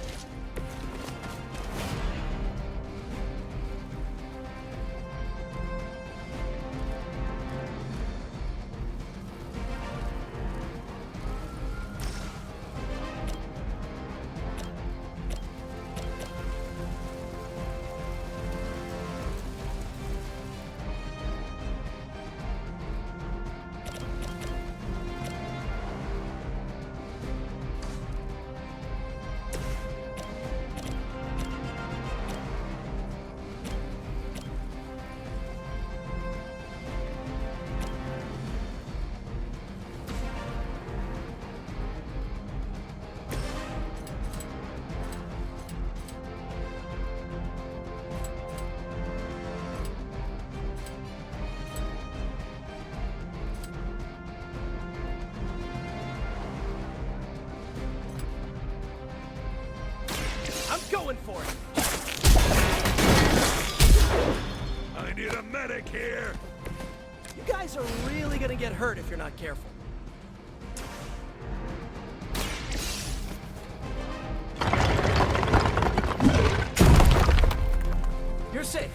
U: Going for it.
D: I need a medic here.
U: You guys are really gonna get hurt if you're not careful. You're safe.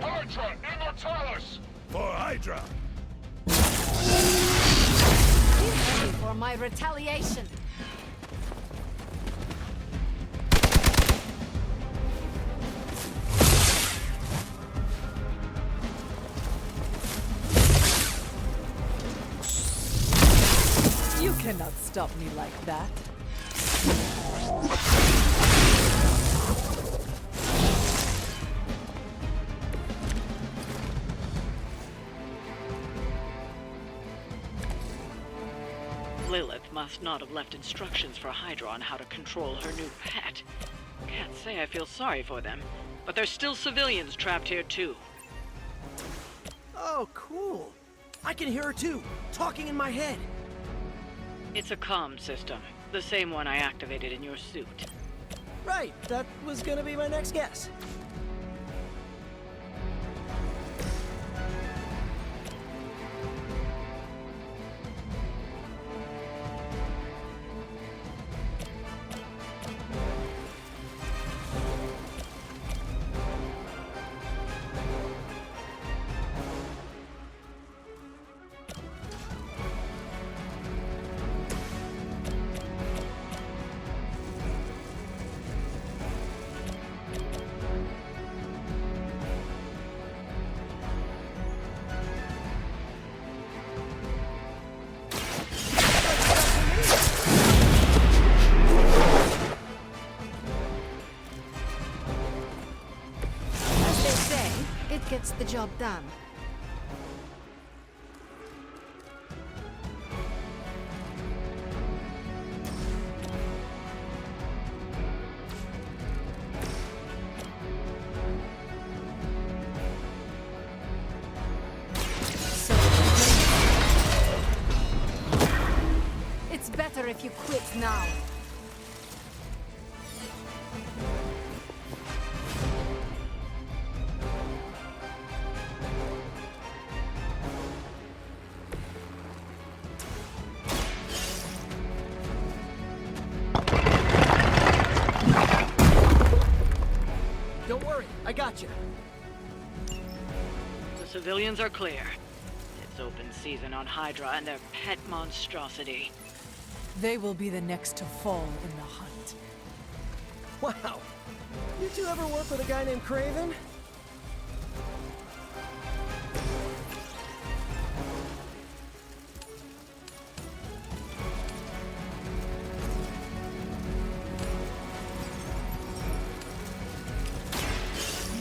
K: Hydra, Immortalis!
D: For Hydra!
Q: Be ready for my retaliation.
S: You cannot stop me like that.
R: Lilith must not have left instructions for Hydra on how to control her new pet. Can't say I feel sorry for them, but there's still civilians trapped here too.
U: Oh, cool. I can hear her too, talking in my head.
R: It's a comm system, the same one I activated in your suit.
U: Right, that was gonna be my next guess.
Q: As they say, it gets the job done. So, it's better if you quit now.
U: Don't worry, I got you.
R: The civilians are clear. It's open season on Hydra and their pet monstrosity.
S: They will be the next to fall in the hunt.
U: Wow. You two ever work with a guy named Craven?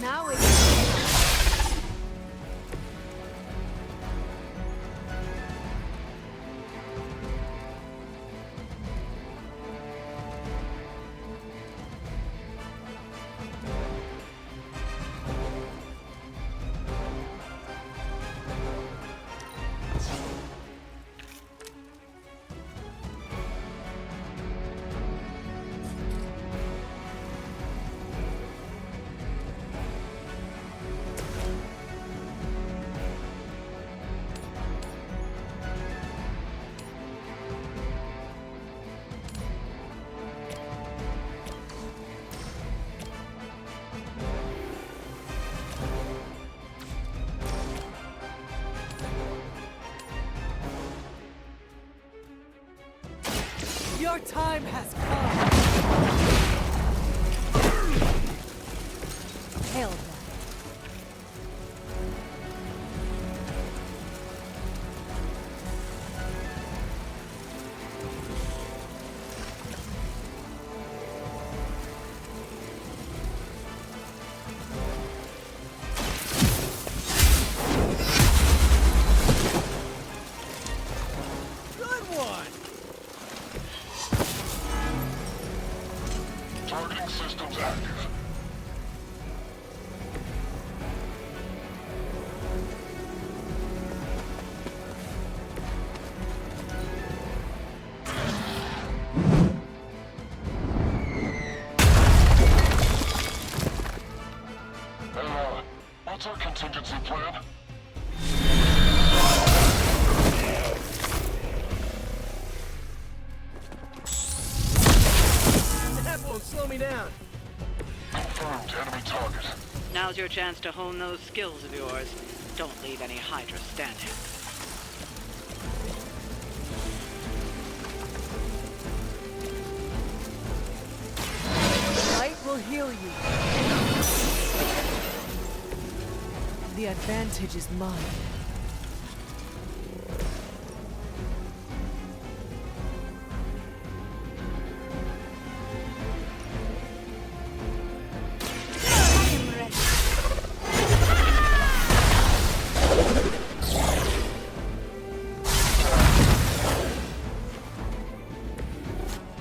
Q: Now it's...
S: Your time has come. Hail them.
K: What's our contingency plan?
U: That won't slow me down.
K: Confirmed enemy target.
R: Now's your chance to hone those skills of yours. Don't leave any Hydra standing.
S: Light will heal you. The advantage is mine.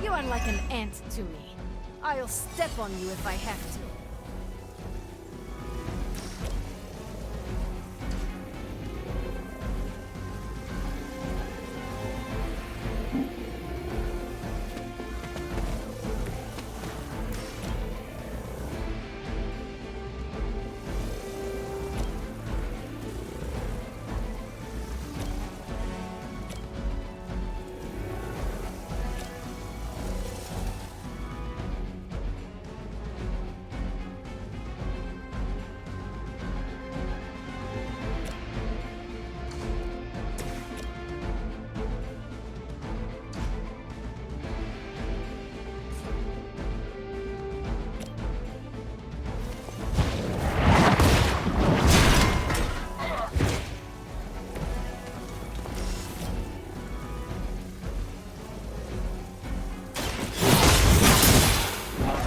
G: You are like an ant to me. I'll step on you if I have to.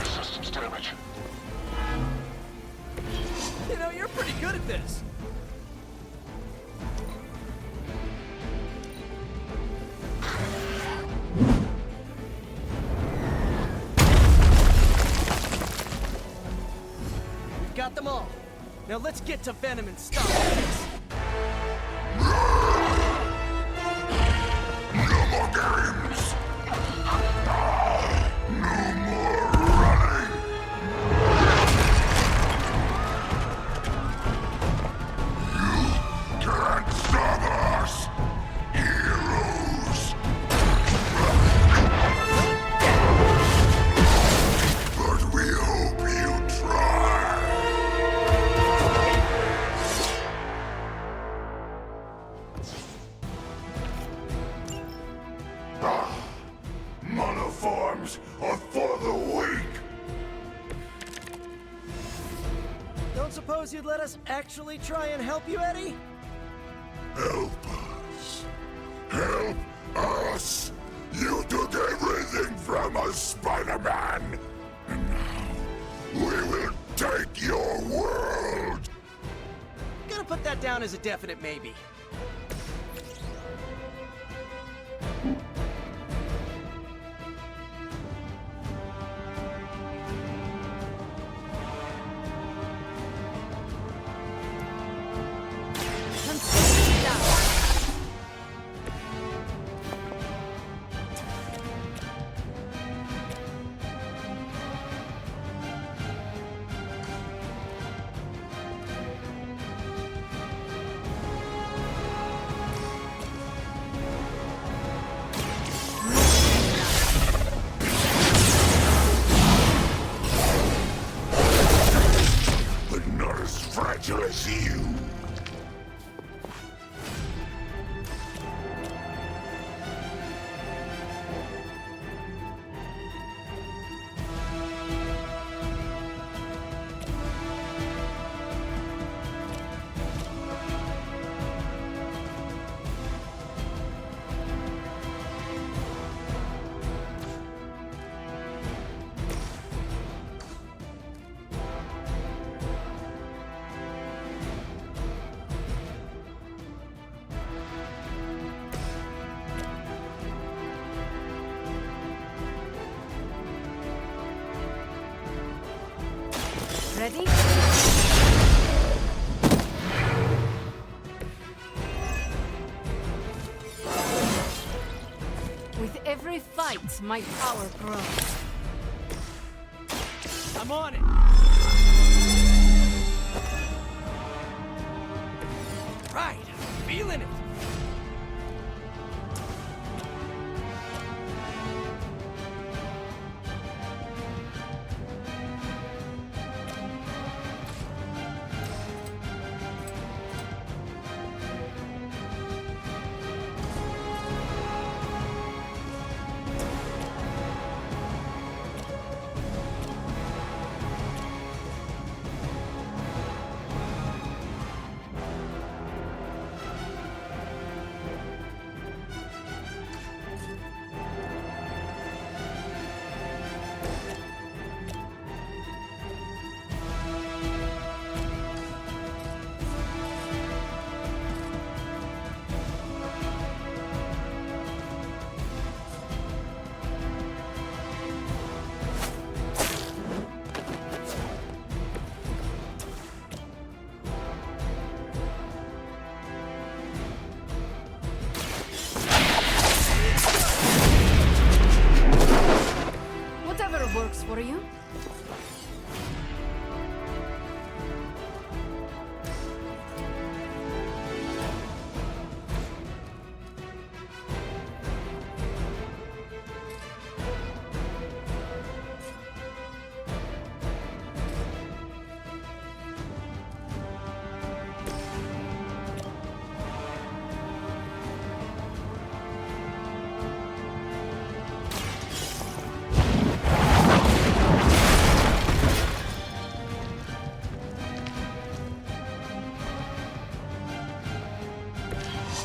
K: Systems damage.
U: You know, you're pretty good at this. We've got them all. Now let's get to Venom and stop this.
D: Can't stop us, heroes. But we hope you try. Monoforms are for the weak.
U: Don't suppose you'd let us actually try and help you, Eddie?
D: Help us. Help us. You took everything from us, Spider-Man. And now we will take your world.
U: Gonna put that down as a definite maybe.
D: But not as fragile as you.
G: Ready? With every fight, my power grows.
U: I'm on it.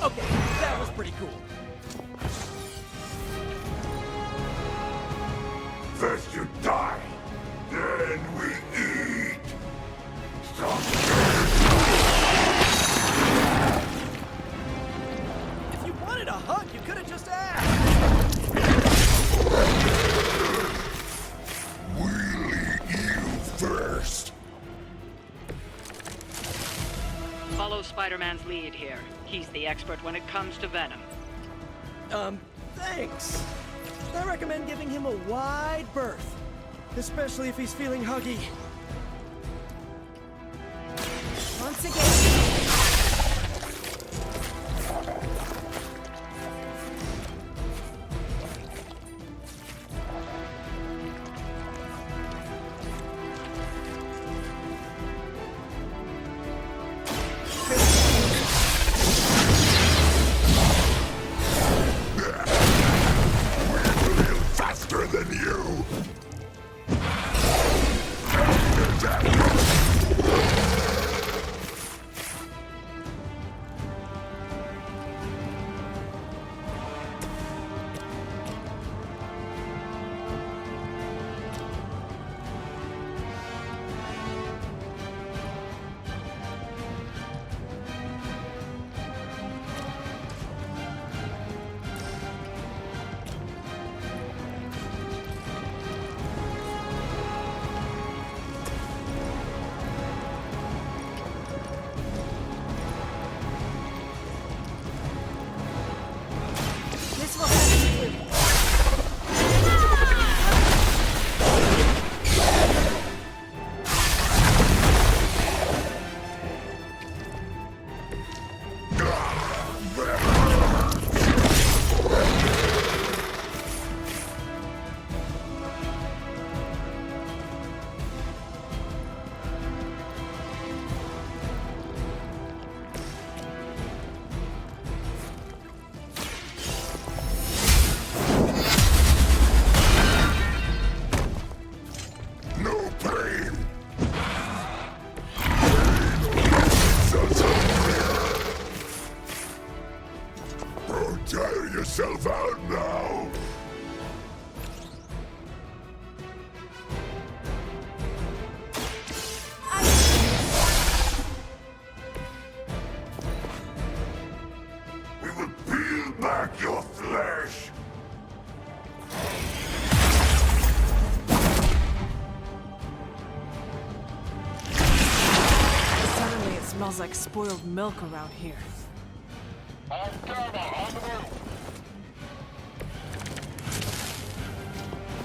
U: Okay, that was pretty cool.
K: First you die, then we eat.
U: If you wanted a hug, you could have just asked.
K: We'll eat you first.
R: Follow Spider-Man's lead here. He's the expert when it comes to Venom.
U: Thanks. I recommend giving him a wide berth, especially if he's feeling huggy.
G: Once again.
K: Faster than you. yourself out now! We will peel back your flesh!
S: Suddenly it smells like spoiled milk around here.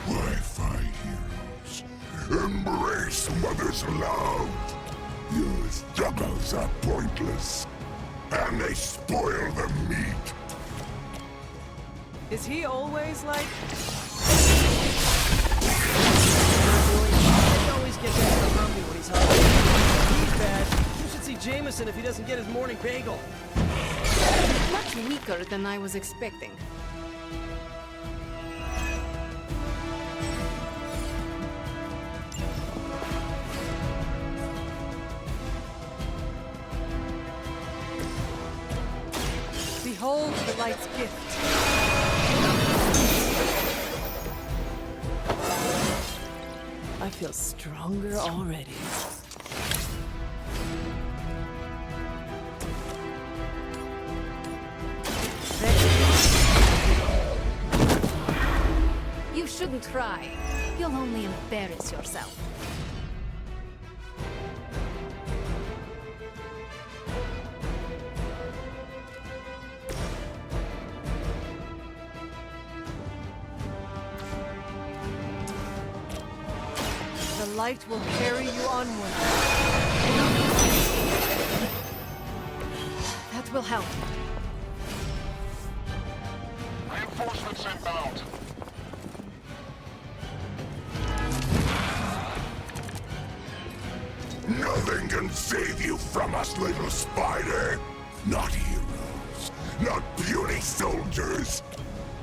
K: Wi-Fi heroes, embrace Mother's love. Your struggles are pointless, and they spoil the meat.
S: Is he always like... He always gets extra grumpy when he's hungry. He's bad. You should see Jameson if he doesn't get his morning bagel.
Q: Much weaker than I was expecting.
S: Behold the light's gift. I feel stronger already.
Q: You shouldn't try. You'll only embarrass yourself.
S: The light will carry you onward.
Q: That will help.
K: Reinforcements inbound. Nothing can save you from us, little spider. Not heroes, not puny soldiers.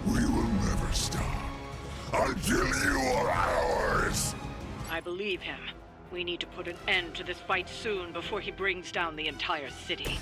K: We will never stop until you are ours.
R: I believe him. We need to put an end to this fight soon before he brings down the entire city.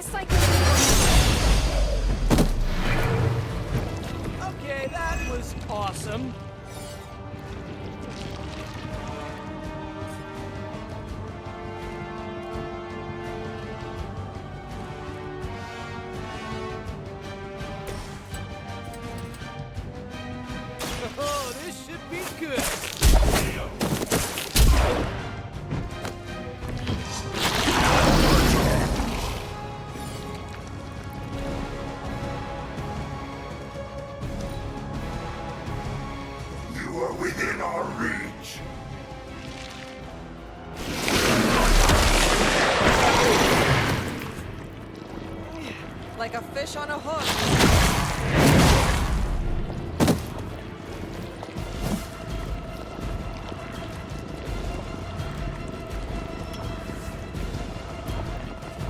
G: guess I can...
U: Okay, that was awesome. Oh, this should be good.
K: You are within our reach.
S: Like a fish on a hook.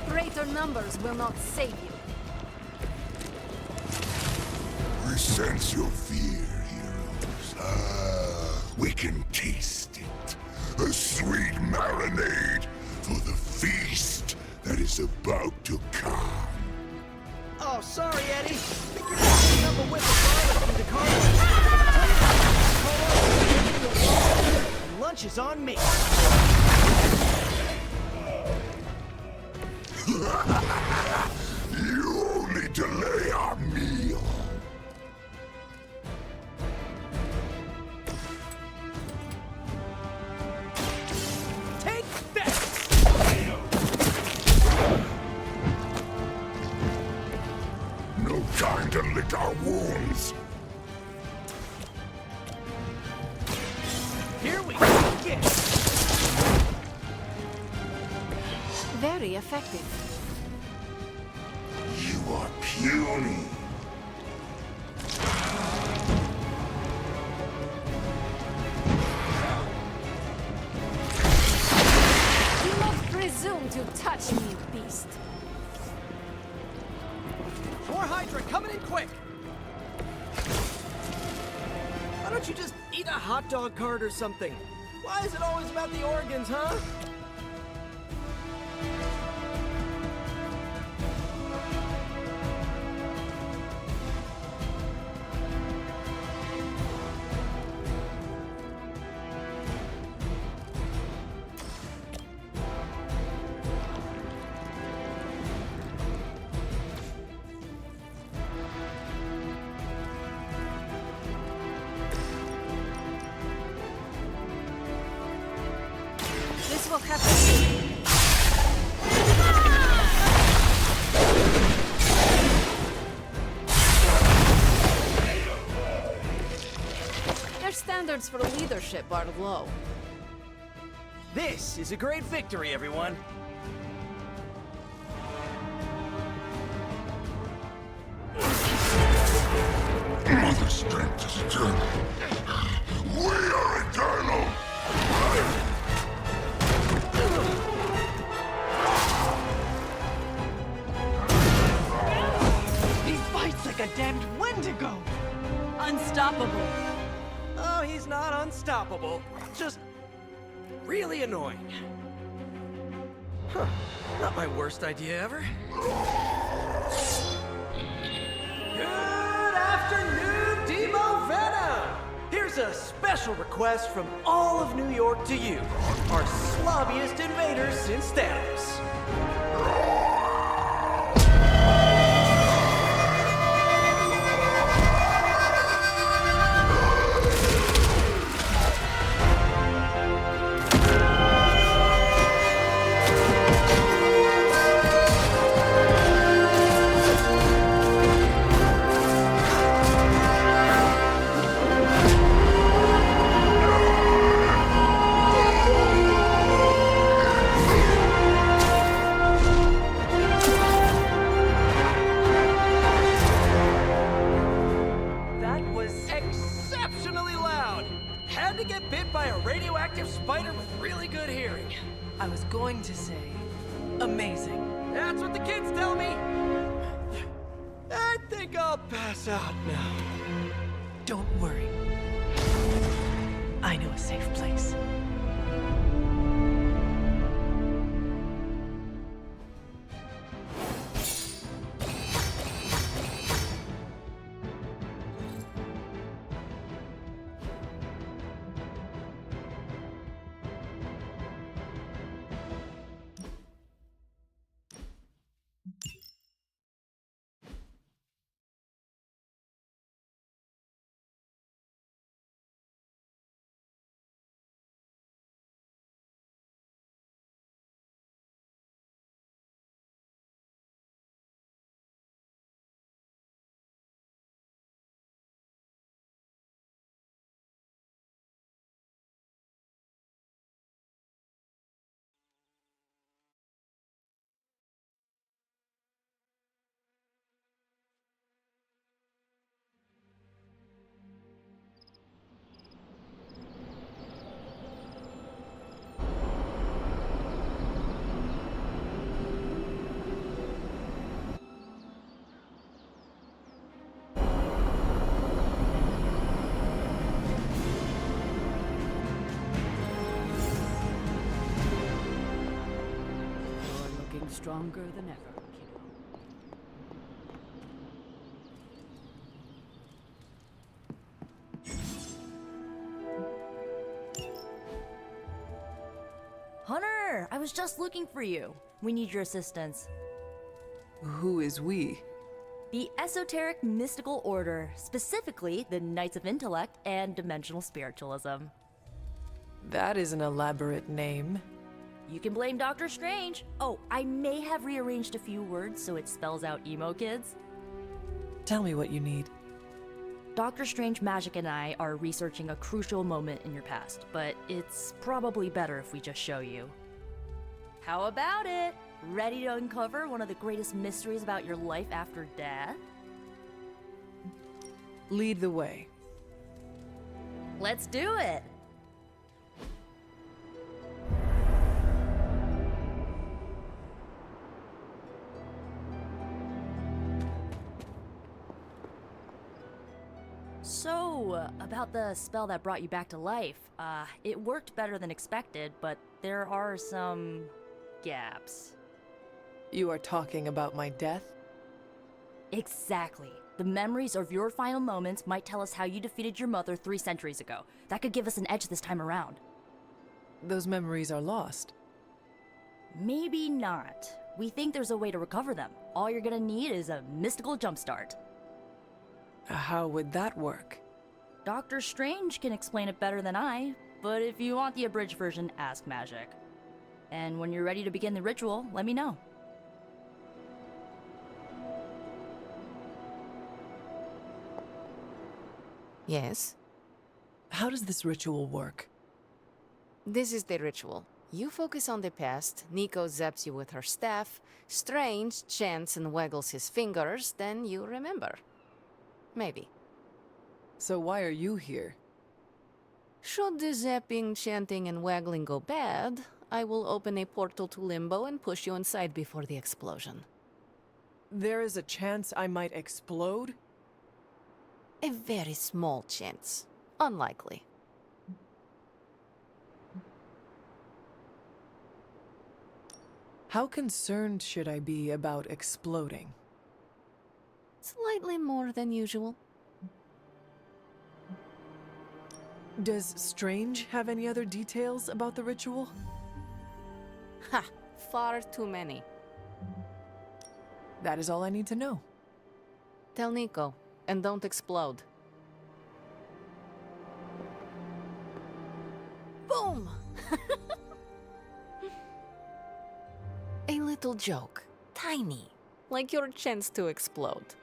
G: Greater numbers will not save you.
K: We sense your fear, heroes. We can taste it. A sweet marinade for the feast that is about to come.
U: Oh, sorry, Eddie. Think you're picking up a whip of garlic from the car. Lunch is on me.
K: You only delay our meal.
U: Take that!
K: No time to lick our wounds.
U: Here we go again.
Q: Very effective.
K: You are puny.
G: Do not presume to touch me, beast.
U: More Hydra coming in quick. Why don't you just eat a hot dog cart or something? Why is it always about the organs, huh?
G: This will happen.
Q: Their standards for leadership are low.
U: This is a great victory, everyone.
K: Mother strength is eternal. We are eternal.
S: He fights like a damned Wendigo. Unstoppable.
U: Oh, he's not unstoppable. Just really annoying. Huh. Not my worst idea ever. Good afternoon, Demo Venom! Here's a special request from all of New York to you, our slobbiest invaders since Thanos. Had to get bit by a radioactive spider with really good hearing.
S: I was going to say, amazing.
U: That's what the kids tell me. I think I'll pass out now.
S: Don't worry. I know a safe place.
A: Stronger than ever, kiddo.
F: Hunter! I was just looking for you. We need your assistance.
J: Who is we?
F: The Esoteric Mystical Order, specifically the Knights of Intellect and Dimensional Spiritualism.
J: That is an elaborate name.
F: You can blame Doctor Strange. Oh, I may have rearranged a few words so it spells out emo kids.
J: Tell me what you need.
F: Doctor Strange Magic and I are researching a crucial moment in your past, but it's probably better if we just show you. How about it? Ready to uncover one of the greatest mysteries about your life after death?
J: Lead the way.
F: Let's do it! So, about the spell that brought you back to life. It worked better than expected, but there are some gaps.
J: You are talking about my death?
F: Exactly. The memories of your final moments might tell us how you defeated your mother 3 centuries ago. That could give us an edge this time around.
J: Those memories are lost.
F: Maybe not. We think there's a way to recover them. All you're gonna need is a mystical jumpstart.
J: How would that work?
F: Doctor Strange can explain it better than I, but if you want the abridged version, ask Magic. And when you're ready to begin the ritual, let me know.
Q: Yes?
J: How does this ritual work?
Q: This is the ritual. You focus on the past, Nico zaps you with her staff, Strange chants and waggles his fingers, then you remember. Maybe.
J: So why are you here?
Q: Should the zapping, chanting, and waggling go bad, I will open a portal to Limbo and push you inside before the explosion.
J: There is a chance I might explode?
Q: A very small chance. Unlikely.
J: How concerned should I be about exploding?
Q: Slightly more than usual.
J: Does Strange have any other details about the ritual?
Q: Ha! Far too many.
J: That is all I need to know.
Q: Tell Nico, and don't explode. Boom! A little joke. Tiny. Like your chance to explode.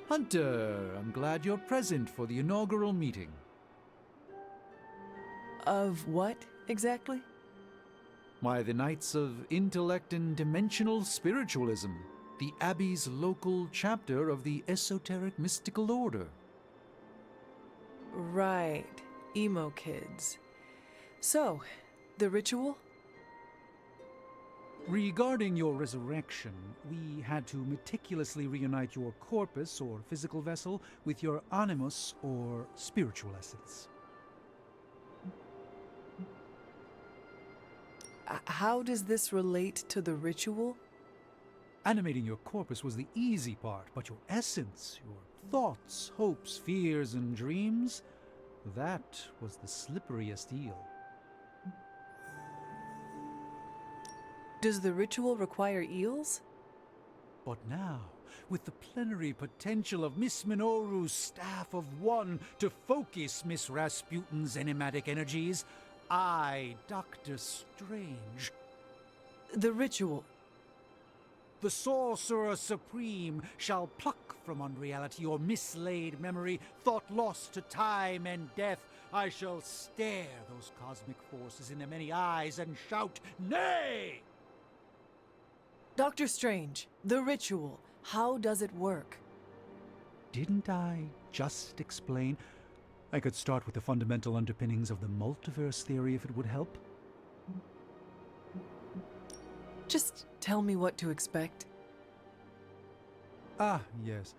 O: Hunter, I'm glad you're present for the inaugural meeting.
J: Of what, exactly?
O: Why, the Knights of Intellect and Dimensional Spiritualism, the Abbey's local chapter of the Esoteric Mystical Order.
J: Right. Emo kids. So, the ritual?
O: Regarding your resurrection, we had to meticulously reunite your corpus, or physical vessel, with your animus, or spiritual essence.
J: How does this relate to the ritual?
O: Animating your corpus was the easy part, but your essence, your thoughts, hopes, fears, and dreams, that was the slipperiest eel.
J: Does the ritual require eels?
O: But now, with the plenary potential of Miss Minoru's Staff of One to focus Miss Rasputin's enigmatic energies, I, Doctor Strange...
J: The ritual.
O: The Sorcerer Supreme shall pluck from unreality your mislaid memory, thought lost to time and death. I shall stare those cosmic forces in their many eyes and shout, nay!
J: Doctor Strange, the ritual, how does it work?
O: Didn't I just explain? I could start with the fundamental underpinnings of the multiverse theory if it would help.
J: Just tell me what to expect.
O: Ah, yes.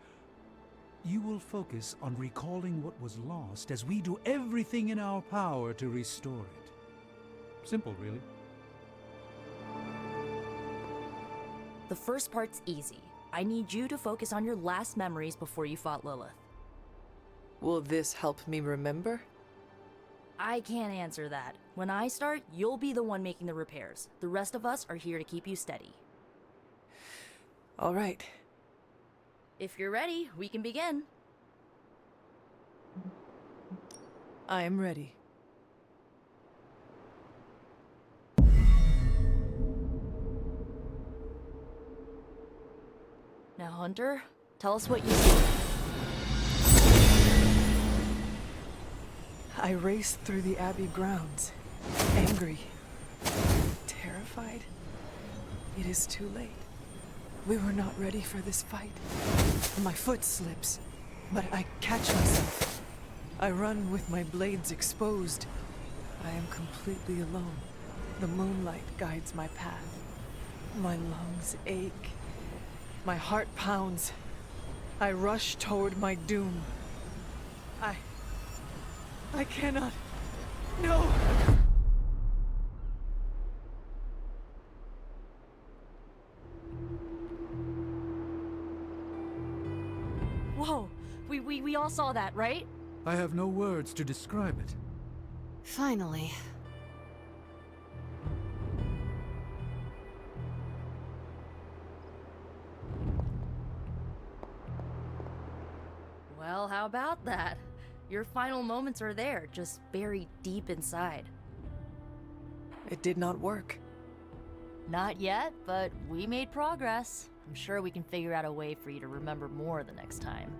O: You will focus on recalling what was lost as we do everything in our power to restore it. Simple, really.
F: The first part's easy. I need you to focus on your last memories before you fought Lilith.
J: Will this help me remember?
F: I can't answer that. When I start, you'll be the one making the repairs. The rest of us are here to keep you steady.
J: All right.
F: If you're ready, we can begin.
J: I am ready.
F: Now, Hunter, tell us what you see.
J: I raced through the Abbey grounds, angry, terrified. It is too late. We were not ready for this fight. My foot slips, but I catch myself. I run with my blades exposed. I am completely alone. The moonlight guides my path. My lungs ache. My heart pounds. I rush toward my doom. I cannot. No!
F: Whoa! We all saw that, right?
O: I have no words to describe it.
Q: Finally.
F: Well, how about that? Your final moments are there, just buried deep inside.
J: It did not work.
F: Not yet, but we made progress. I'm sure we can figure out a way for you to remember more the next time.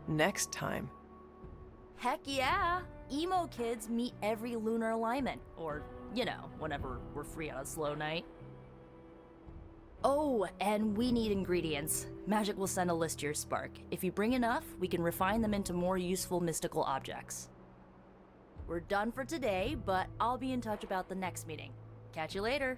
J: Next time?
F: Heck yeah! Emo kids meet every lunar alignment, or, you know, whenever we're free on a slow night. Oh, and we need ingredients. Magic will send a list to your spark. If you bring enough, we can refine them into more useful mystical objects. We're done for today, but I'll be in touch about the next meeting. Catch you later.